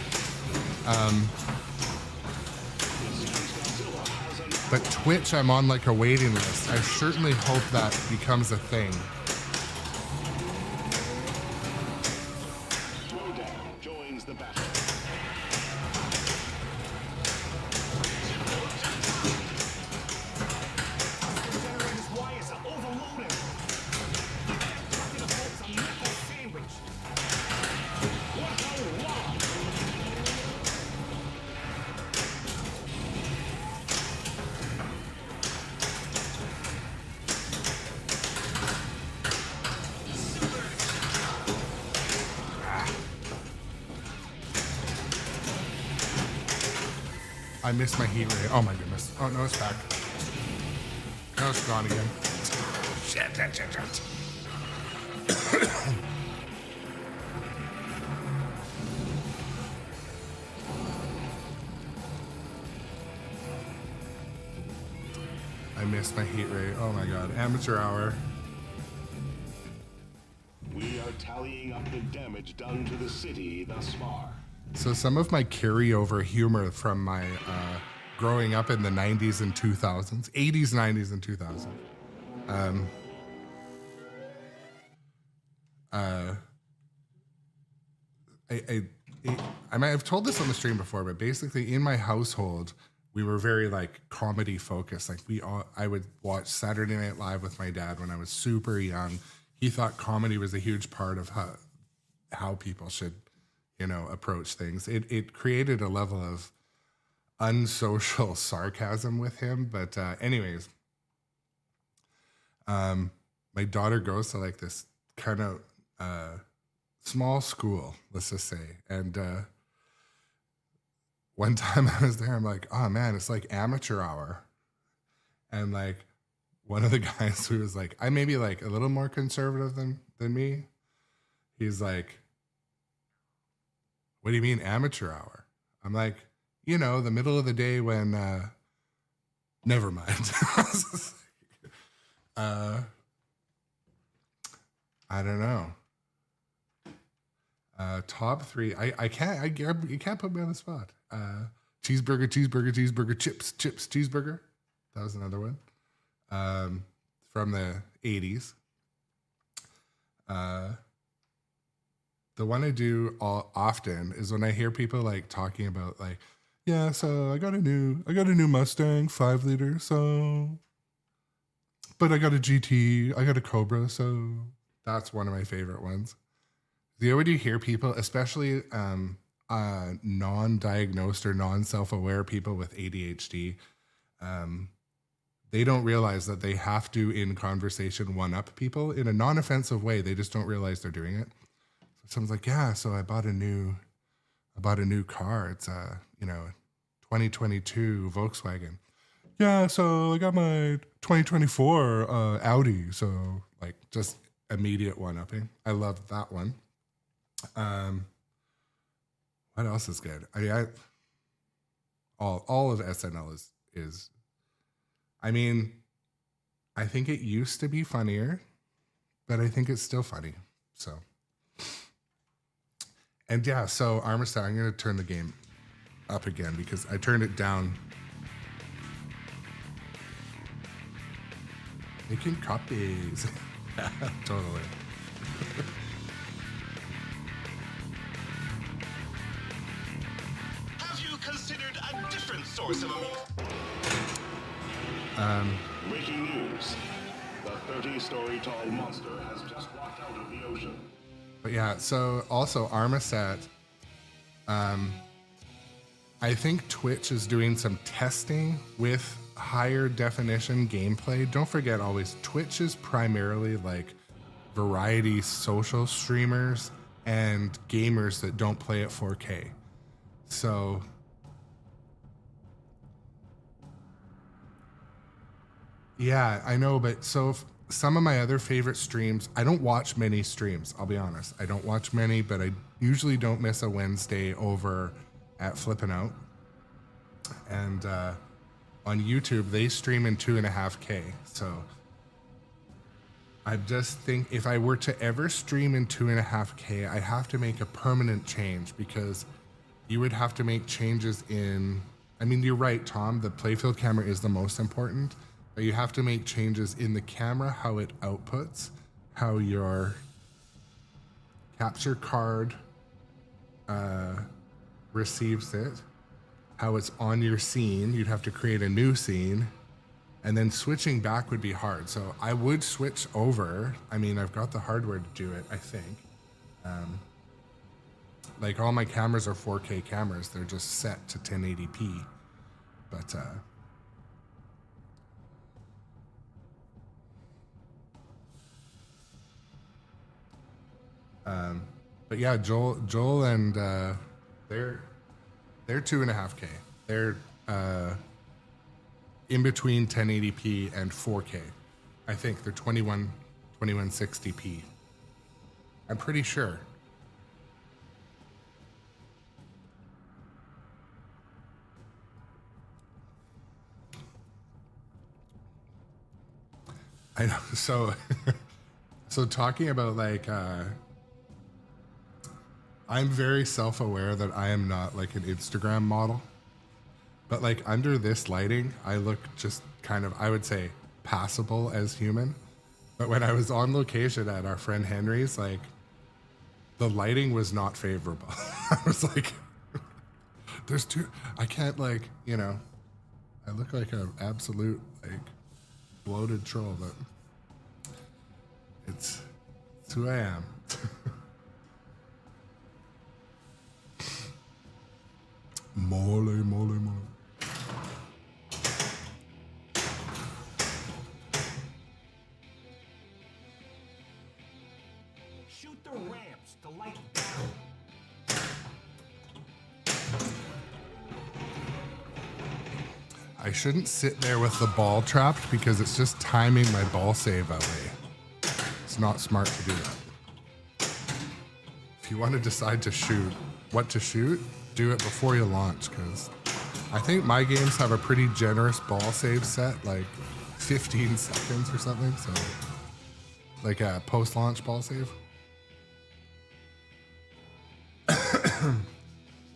But Twitch I'm on like a waiting list. I certainly hope that becomes a thing. Throwdown joins the battle. Generator's wires are overloaded. Talking about a nickel sandwich. I missed my heat ray. Oh my goodness. Oh no, it's back. Now it's gone again. Shit. I missed my heat ray. Oh my god. Amateur hour. We are tallying up the damage done to the city thus far. So some of my carryover humor from my growing up in the 90s and 2000s, 80s, 90s, and 2000s. I might have told this on the stream before, but basically in my household, we were very like comedy focused. Like I would watch Saturday Night Live with my dad when I was super young. He thought comedy was a huge part of how people should, approach things. It created a level of unsocial sarcasm with him. But anyways, my daughter goes to like this kind of small school, let's just say. And one time I was there, I'm like, oh man, it's like amateur hour. And like one of the guys who was like, I may be like a little more conservative than me. He's like, what do you mean amateur hour? I'm like, the middle of the day when, never mind. I don't know. Top three. You can't put me on the spot. Cheeseburger, chips, cheeseburger. That was another one. From the 80s. The one I do often is when I hear people like talking about like, yeah, so I got a new Mustang 5 liter, so, but I got a GT, I got a Cobra, so that's one of my favorite ones. When you hear people, especially non-diagnosed or non-self-aware people with ADHD, they don't realize that they have to, in conversation, one-up people in a non-offensive way. They just don't realize they're doing it. So someone's like, yeah, so I bought a new car. It's a 2022 Volkswagen. Yeah, so I got my 2024 Audi. So like just immediate one-upping. I love that one. What else is good? All of SNL is I mean, I think it used to be funnier, but I think it's still funny. So, and yeah, so Armistead, I'm going to turn the game up again because I turned it down. Making copies. Totally. Have you considered a different source of amusement? Breaking news. The 30-story tall monster has just walked out of the ocean. But yeah, so also Armistead, I think Twitch is doing some testing with higher definition gameplay. Don't forget always, Twitch is primarily like variety social streamers and gamers that don't play at 4K. So yeah, I know, but so some of my other favorite streams, I don't watch many streams, I'll be honest. I don't watch many, but I usually don't miss a Wednesday over at Flippin' Out. And on YouTube, they stream in 2.5K. So I just think if I were to ever stream in 2.5K, I have to make a permanent change because you would have to make changes in, I mean, you're right, Tom, the playfield camera is the most important. But you have to make changes in the camera, how it outputs, how your capture card receives it, how it's on your scene. You'd have to create a new scene, and then switching back would be hard. So I would switch over. I mean, I've got the hardware to do it, I think. Like all my cameras are 4K cameras. They're just set to 1080p. But but yeah, Joel and they're 2.5K. in between 1080p and 4K. I think they're 2160p. I'm pretty sure. I know. So, so talking about like, I'm very self-aware that I am not like an Instagram model, but like under this lighting, I look just kind of, I would say, passable as human. But when I was on location at our friend Henry's, like the lighting was not favorable. I was like, I can't like, you know, I look like an absolute like bloated troll, but it's who I am. Mole. Shoot the ramps to light down. I shouldn't sit there with the ball trapped because it's just timing my ball save away. It's not smart to do that. If you want to decide to shoot, what to shoot, do it before you launch, because I think my games have a pretty generous ball save set, like 15 seconds or something, so like a post-launch ball save.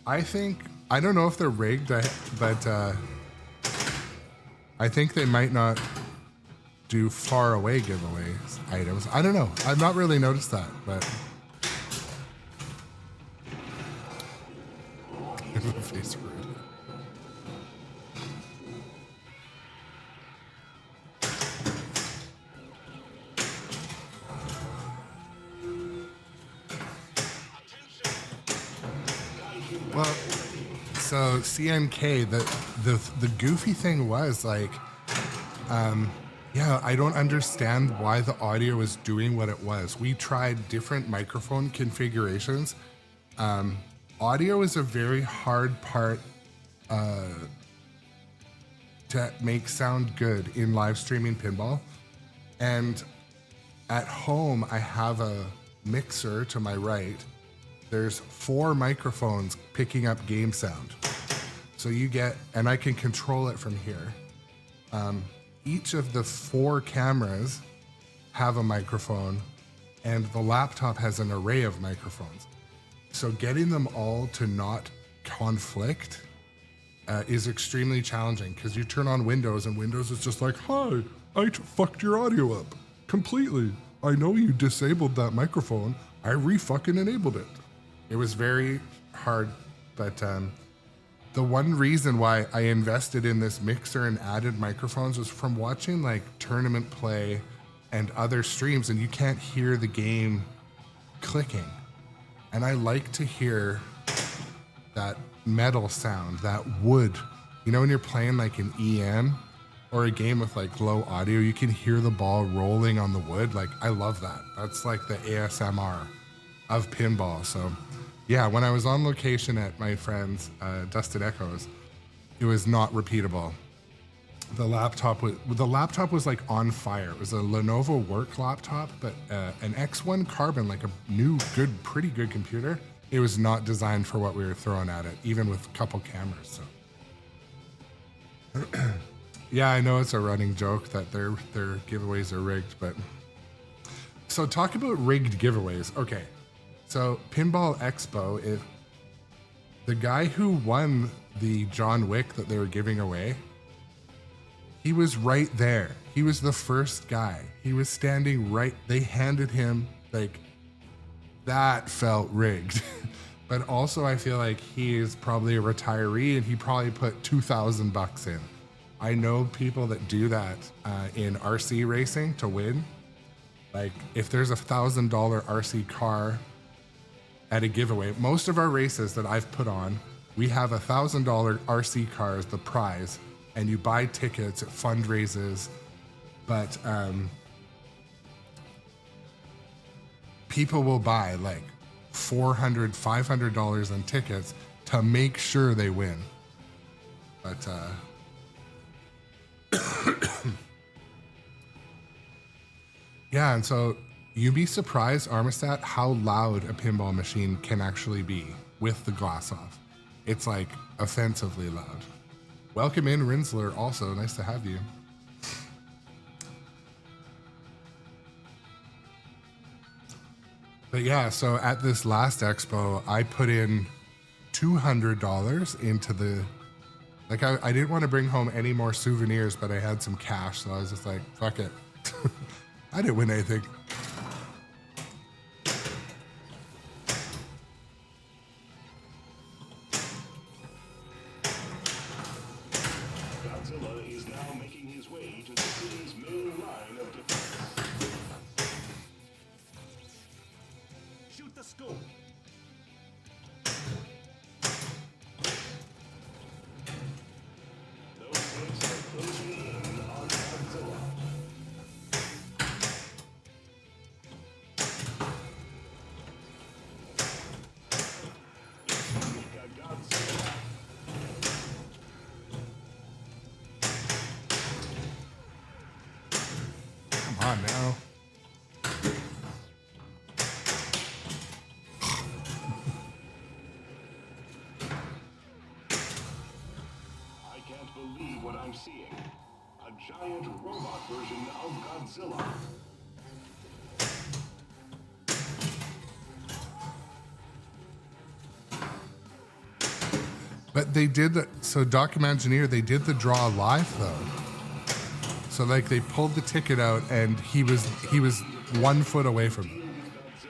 I don't know if they're rigged, but I think they might not do far away giveaways items. I don't know. I've not really noticed that, but face rude. Well, so CNK, the goofy thing was like, yeah, I don't understand why the audio was doing what it was. We tried different microphone configurations. Audio is a very hard part to make sound good in live streaming pinball. And at home, I have a mixer to my right. There's 4 microphones picking up game sound. So you get, and I can control it from here. Each of the 4 cameras have a microphone, and the laptop has an array of microphones. So getting them all to not conflict is extremely challenging, because you turn on Windows and Windows is just like, hi, I fucked your audio up completely. I know you disabled that microphone. I re-fucking enabled it. It was very hard, but the one reason why I invested in this mixer and added microphones was from watching like tournament play and other streams, and you can't hear the game clicking. And I like to hear that metal sound, that wood. You know, when you're playing like an EM or a game with like low audio, you can hear the ball rolling on the wood. Like, I love that. That's like the ASMR of pinball. So yeah, when I was on location at my friend's Dusted Echoes, it was not repeatable. The laptop was like on fire. It was a Lenovo work laptop, but an X1 Carbon, like a new, pretty good computer. It was not designed for what we were throwing at it, even with a couple cameras. So, yeah, I know it's a running joke that their giveaways are rigged, but so talk about rigged giveaways. Okay, so Pinball Expo, if the guy who won the John Wick that they were giving away, he was right there. He was the first guy. He was standing right. They handed him, like, that felt rigged. But also I feel like he is probably a retiree and he probably put $2,000 in. I know people that do that in RC racing to win. Like, if there's $1,000 RC car at a giveaway, most of our races that I've put on, we have $1,000 RC car as the prize, and you buy tickets at fundraisers, but people will buy like $400, $500 in tickets to make sure they win. But yeah, and so you'd be surprised, Armistat, how loud a pinball machine can actually be with the glass off. It's like offensively loud. Welcome in, Rinsler. Also, nice to have you. But yeah, so at this last expo, I put in $200 into the, like I didn't want to bring home any more souvenirs, but I had some cash, so I was just like, fuck it. I didn't win anything. Godzilla is now making his way to the city's main line of defense. Shoot the scoop. Those hits are closing in on Godzilla. Godzilla. Come on now. I can't believe what I'm seeing. A giant robot version of Godzilla. But they did the, so Documengineer, they did the draw live though. So like they pulled the ticket out and he was 1 foot away from it.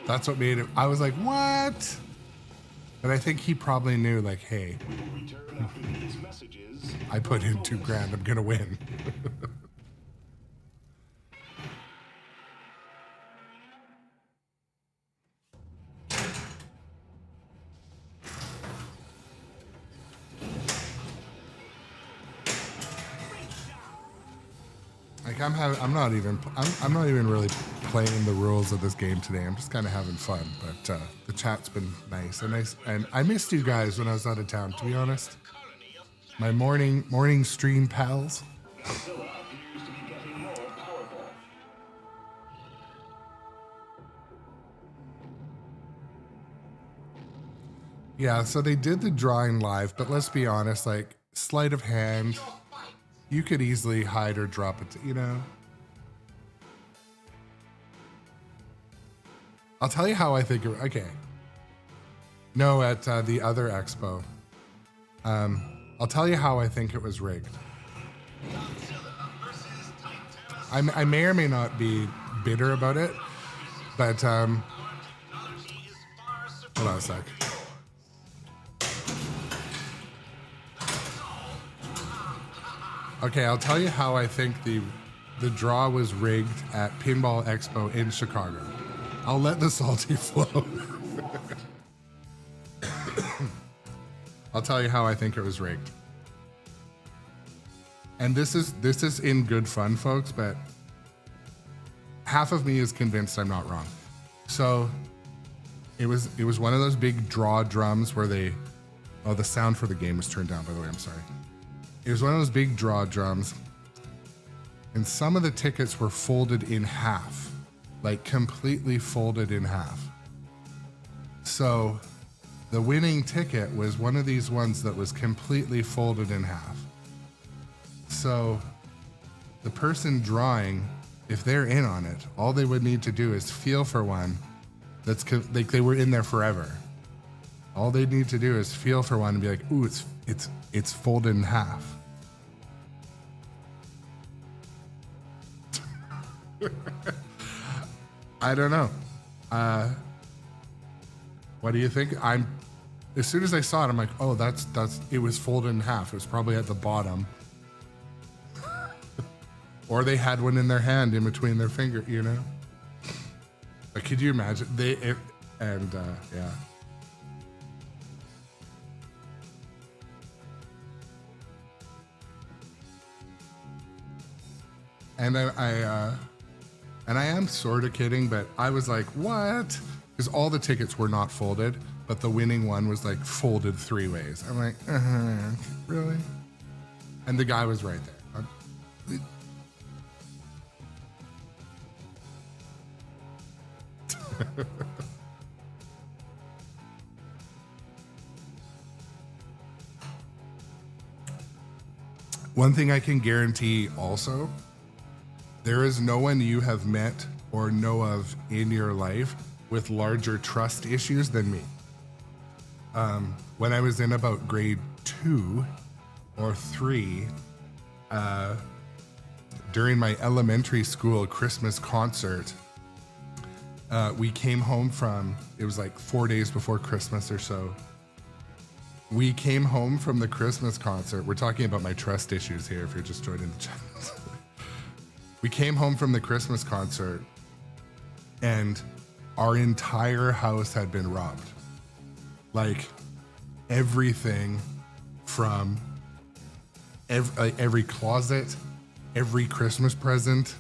That's what made it. I was like, what? But I think he probably knew, like, hey, Return after these messages. I put in $2,000. I'm gonna win. Like I'm not even really playing the rules of this game today. I'm just kind of having fun. But the chat's been nice, and I missed you guys when I was out of town. To be honest, my morning stream pals. Godzilla appears to be getting more powerful. Yeah, so they did the drawing live, but let's be honest, like sleight of hand, you could easily hide or drop it, you know? I'll tell you how I think okay. No, at the other expo. I'll tell you how I think it was rigged. I may or may not be bitter about it, but hold on a sec. Okay, I'll tell you how I think the draw was rigged at Pinball Expo in Chicago. I'll let the salty flow. I'll tell you how I think it was rigged. And this is in good fun, folks, but half of me is convinced I'm not wrong. So it was one of those big draw drums where they, oh, the sound for the game was turned down, by the way, I'm sorry. It was one of those big draw drums, and some of the tickets were folded in half, like completely folded in half. So the winning ticket was one of these ones that was completely folded in half. So the person drawing, if they're in on it, all they would need to do is feel for one that's like they were in there forever. All they need to do is feel for one and be like, ooh, it's folded in half. I don't know. What do you think? As soon as I saw it, I'm like, oh, that's it was folded in half. It was probably at the bottom. Or they had one in their hand in between their finger, you know? But could you imagine? Yeah. And I am sort of kidding, but I was like, what? Because all the tickets were not folded, but the winning one was like folded 3 ways. I'm like, really? And the guy was right there. One thing I can guarantee also, there is no one you have met or know of in your life with larger trust issues than me. When I was in about grade 2 or 3, during my elementary school Christmas concert, we came home from, it was like 4 days before Christmas or so. We came home from the Christmas concert. We're talking about my trust issues here if you're just joining the chat. We came home from the Christmas concert and our entire house had been robbed. Like everything from every closet, every Christmas present,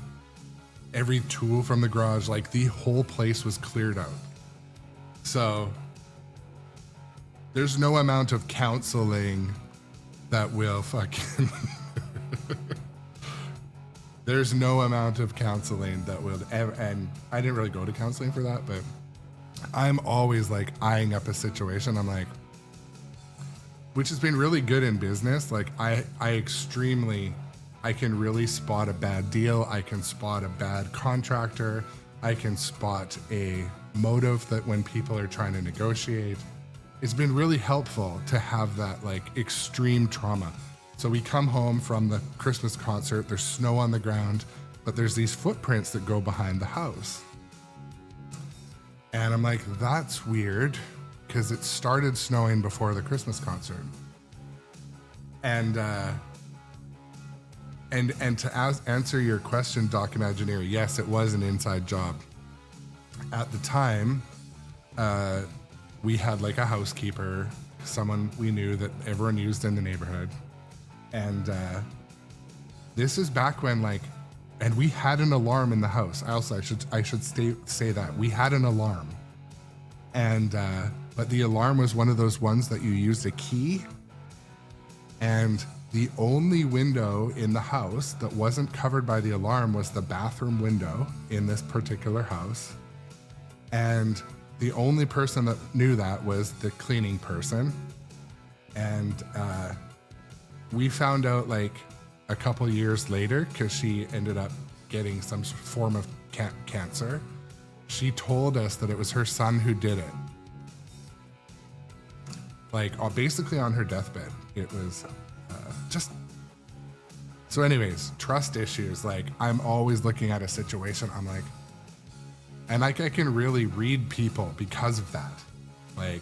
every tool from the garage, like the whole place was cleared out. So there's no amount of counseling that will fucking there's no amount of counseling that will ever, and I didn't really go to counseling for that, but I'm always like eyeing up a situation. I'm like, which has been really good in business. Like I can really spot a bad deal. I can spot a bad contractor. I can spot a motive that when people are trying to negotiate. It's been really helpful to have that like extreme trauma. So we come home from the Christmas concert, there's snow on the ground, but there's these footprints that go behind the house. And I'm like, that's weird, because it started snowing before the Christmas concert. And to answer your question, Doc Imagineer, yes, it was an inside job. At the time, we had like a housekeeper, someone we knew that everyone used in the neighborhood. And this is back when like, and we had an alarm in the house. I should say that we had an alarm, and but the alarm was one of those ones that you used a key. And the only window in the house that wasn't covered by the alarm was the bathroom window in this particular house. And the only person that knew that was the cleaning person. And we found out like a couple years later, because she ended up getting some form of cancer. She told us that it was her son who did it. Like basically on her deathbed. It was just... So anyways, trust issues. Like I'm always looking at a situation, I'm like, and like I can really read people because of that. Like,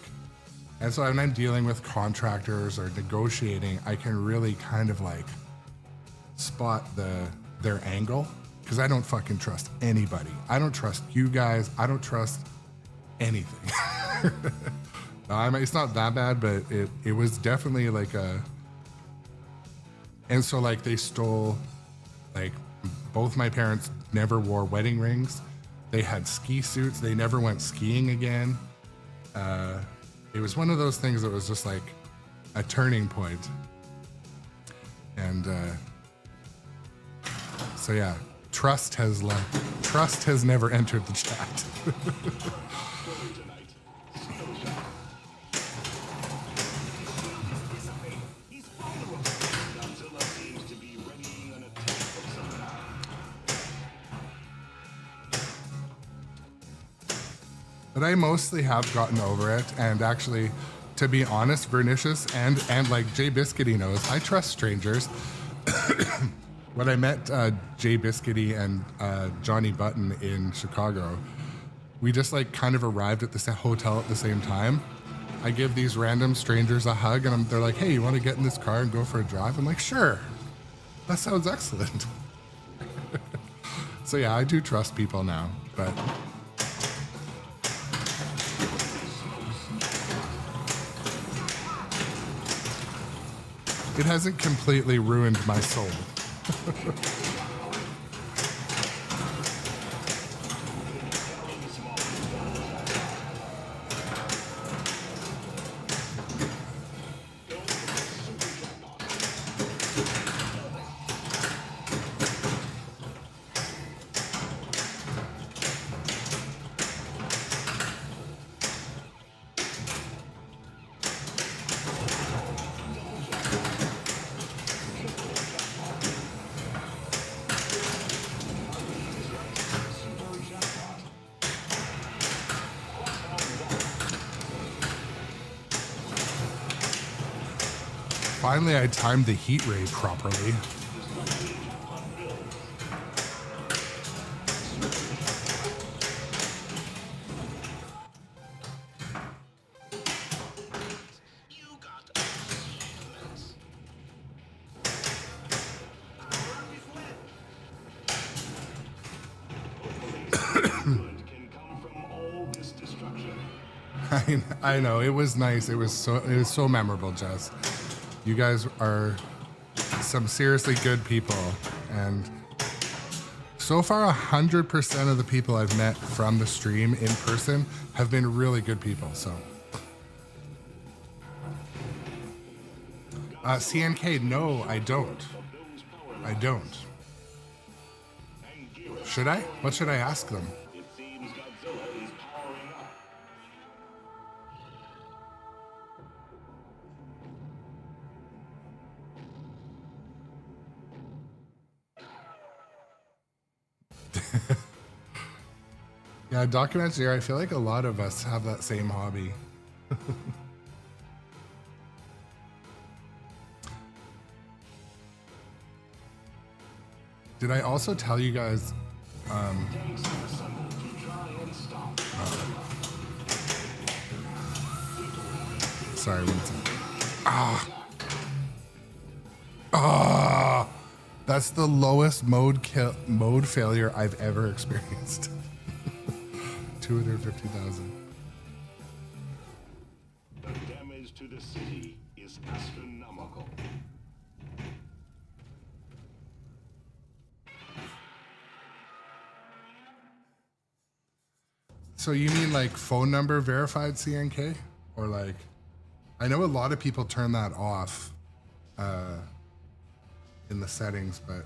and so when I'm dealing with contractors or negotiating, I can really kind of like spot their angle, because I don't fucking trust anybody. I don't trust you guys. I don't trust anything. It's not that bad, but it was definitely like a... And so like they stole, like both my parents never wore wedding rings. They had ski suits. They never went skiing again. It was one of those things that was just like a turning point. And so yeah, trust has never entered the chat. But I mostly have gotten over it, and actually, to be honest, Vernicious and like Jay Biscuity knows, I trust strangers. When I met Jay Biscuity and Johnny Button in Chicago, we just like kind of arrived at the hotel at the same time. I give these random strangers a hug, and they're like, "Hey, you want to get in this car and go for a drive?" I'm like, "Sure, that sounds excellent." So yeah, I do trust people now, but. It hasn't completely ruined my soul. Finally, I timed the heat ray properly. You got achievements. Good can come from all this destruction. I know, it was nice. It was so memorable, Jess. You guys are some seriously good people, and so far 100% of the people I've met from the stream in person have been really good people. So CNK, no, I don't. Should I? What should I ask them? It seems Godzilla is powering up. Yeah, documentary. I feel like a lot of us have that same hobby. Did I also tell you guys? Tanks are assembled to try and stop. Sorry, one second. That's the lowest mode failure I've ever experienced. 250,000. The damage to the city is astronomical. So you mean like phone number verified CNK? Or like, I know a lot of people turn that off in the settings, but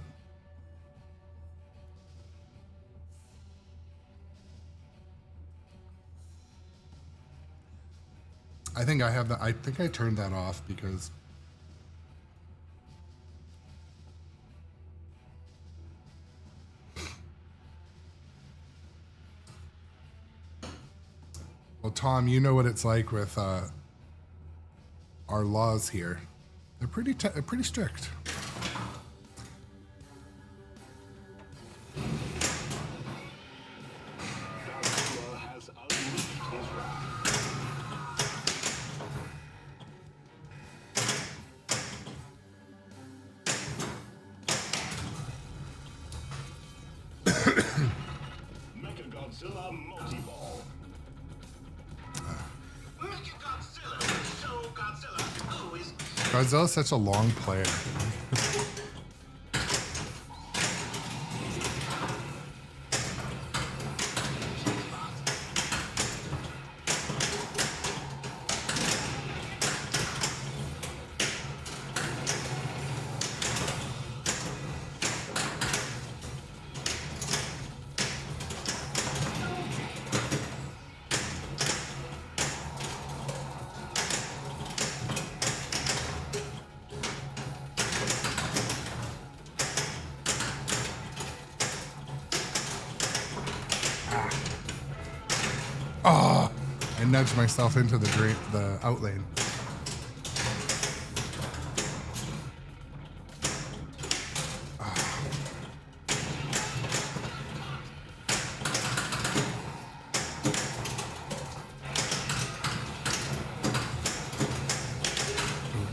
I think I have that. I think I turned that off because well, Tom, you know what it's like with our laws here. They're pretty strict. Godzilla has unleashed his wrath. Mechagodzilla Multiball. Mechagodzilla will show Godzilla who is Godzilla's such a long player. I nudged myself into the out lane.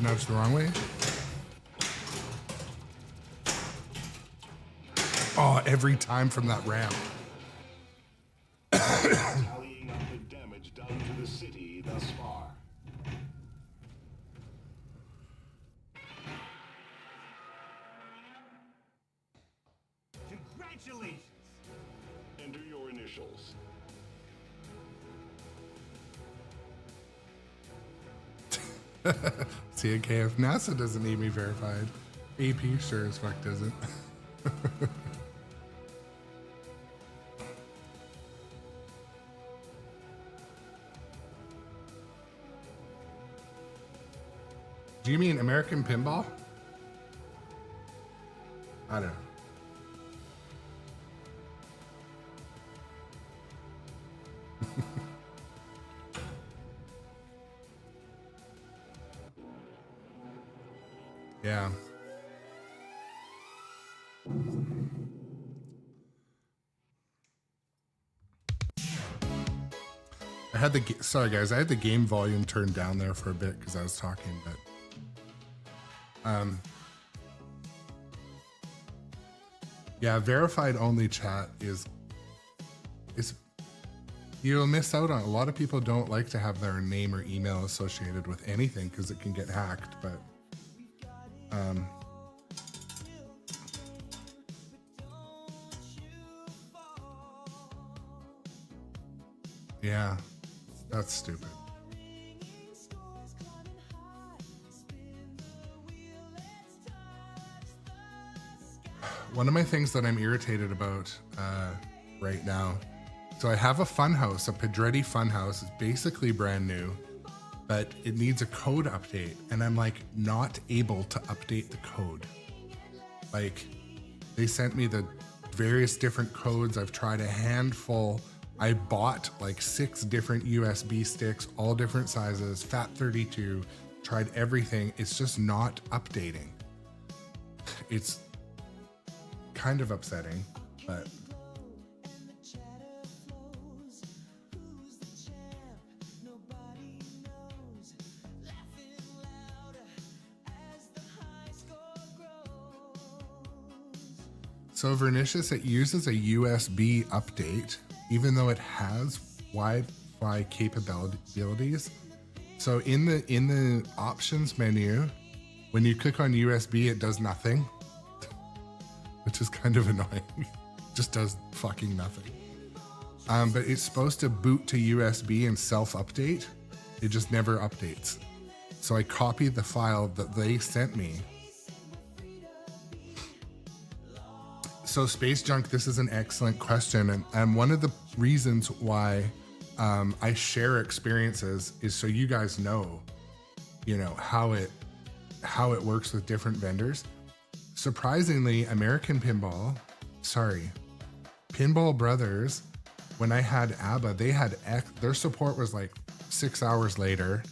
Nudged the wrong way. Oh, every time from that ramp. Tallying up the damage done to the city thus far. Congratulations! Enter your initials. CNK, if NASA doesn't need me verified, AP sure as fuck doesn't. Do you mean American Pinball? I don't know. Yeah. I had sorry guys, I had the game volume turned down there for a bit because I was talking, but yeah, verified only chat is you'll miss out on. A lot of people don't like to have their name or email associated with anything because it can get hacked, but yeah, that's stupid. One of my things that I'm irritated about right now, so I have a funhouse, a Pedretti funhouse. It's basically brand new, but it needs a code update, and I'm like not able to update the code. Like, they sent me the various different codes. I've tried a handful. I bought like 6 different USB sticks, all different sizes, FAT32, tried everything. It's just not updating. It's kind of upsetting, but so Vernicious, it uses a USB update, even though it has Wi-Fi capabilities. So in the options menu, when you click on USB, it does nothing, which is kind of annoying. Just does fucking nothing. But it's supposed to boot to USB and self-update. It just never updates. So I copied the file that they sent me. So Space Junk, this is an excellent question. And one of the reasons why I share experiences is so you guys know, how it works with different vendors. Surprisingly, Pinball Brothers, when I had ABBA, they had their support was like 6 hours later.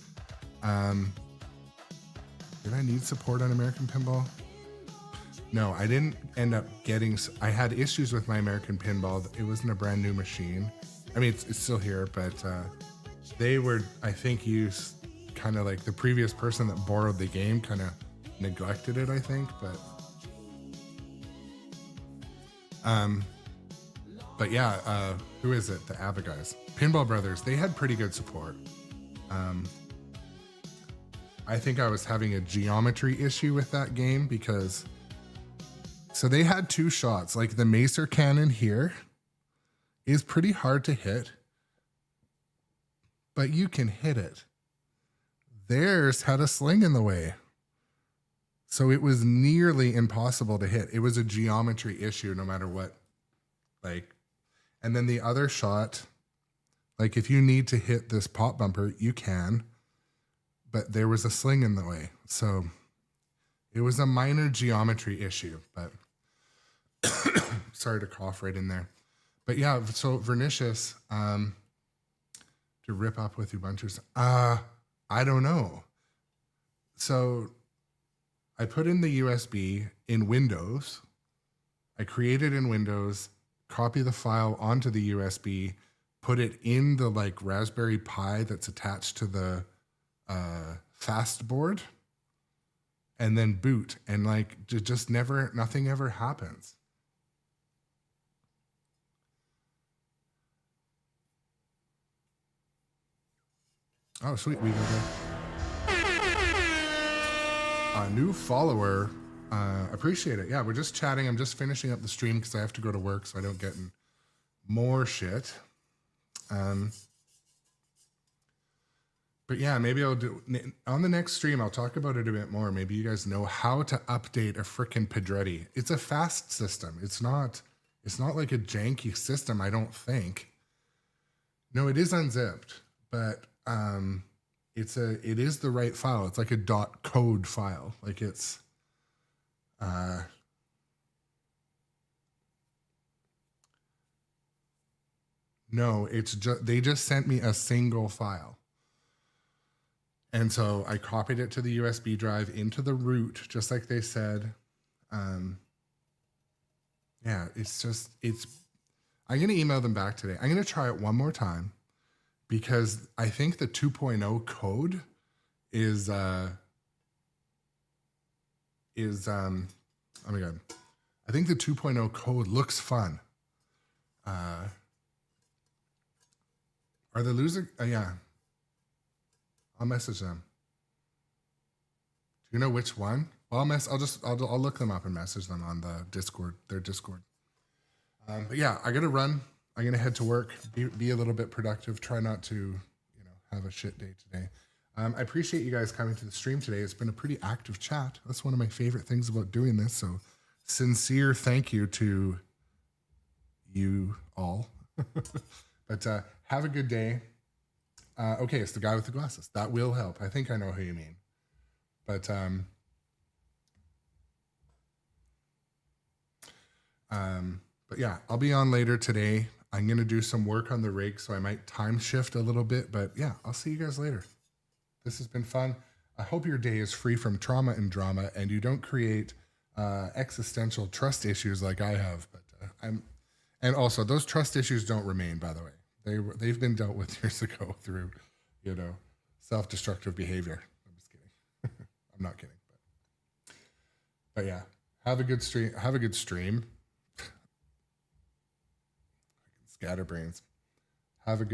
Did I need support on American Pinball? No, I didn't end up getting. I had issues with my American Pinball. It wasn't a brand new machine. I mean, it's still here, but they were, I think, used kind of like the previous person that borrowed the game kind of neglected it, I think, but yeah, who is it? The ABBA guys, Pinball Brothers. They had pretty good support. I think I was having a geometry issue with that game because, so they had 2 shots. Like the Macer cannon here is pretty hard to hit, but you can hit it. Theirs had a sling in the way. So it was nearly impossible to hit. It was a geometry issue no matter what. And then the other shot, like if you need to hit this pop bumper, you can, but there was a sling in the way. So it was a minor geometry issue, but sorry to cough right in there. But yeah, so Vernicious, to rip up with Ubuntu, I don't know. So I put in the USB in Windows. I created in Windows, copy the file onto the USB, put it in the like Raspberry Pi that's attached to the fast board, and then boot, and like just nothing ever happens. Oh, sweet, we got a new follower. Appreciate it. Yeah, we're just chatting. I'm just finishing up the stream because I have to go to work so I don't get in more shit. But yeah, maybe I'll do on the next stream. I'll talk about it a bit more. Maybe you guys know how to update a frickin' Pedretti. It's a fast system. It's not like a janky system, I don't think. No, it is unzipped, but it is the right file. It's like a .code file. Like it's no, it's just they just sent me a single file. And so I copied it to the USB drive into the root, just like they said. Yeah, I'm going to email them back today. I'm going to try it one more time because I think the 2.0 code is oh my God. I think the 2.0 code looks fun. Are the loser? Yeah. I'll message them. Do you know which one? Well, I'll look them up and message them on the Discord, their Discord. But yeah, I gotta run. I'm gonna head to work, be a little bit productive, try not to, have a shit day today. I appreciate you guys coming to the stream today. It's been a pretty active chat. That's one of my favorite things about doing this. So sincere thank you to you all. But have a good day. Okay, it's the guy with the glasses. That will help. I think I know who you mean. But yeah, I'll be on later today. I'm going to do some work on the rig, so I might time shift a little bit. But yeah, I'll see you guys later. This has been fun. I hope your day is free from trauma and drama, and you don't create existential trust issues like I have. But and also those trust issues don't remain, by the way. They've been dealt with years ago through, self-destructive behavior. I'm just kidding. I'm not kidding. But yeah, have a good stream. Have a good stream. Scatterbrains. Have a good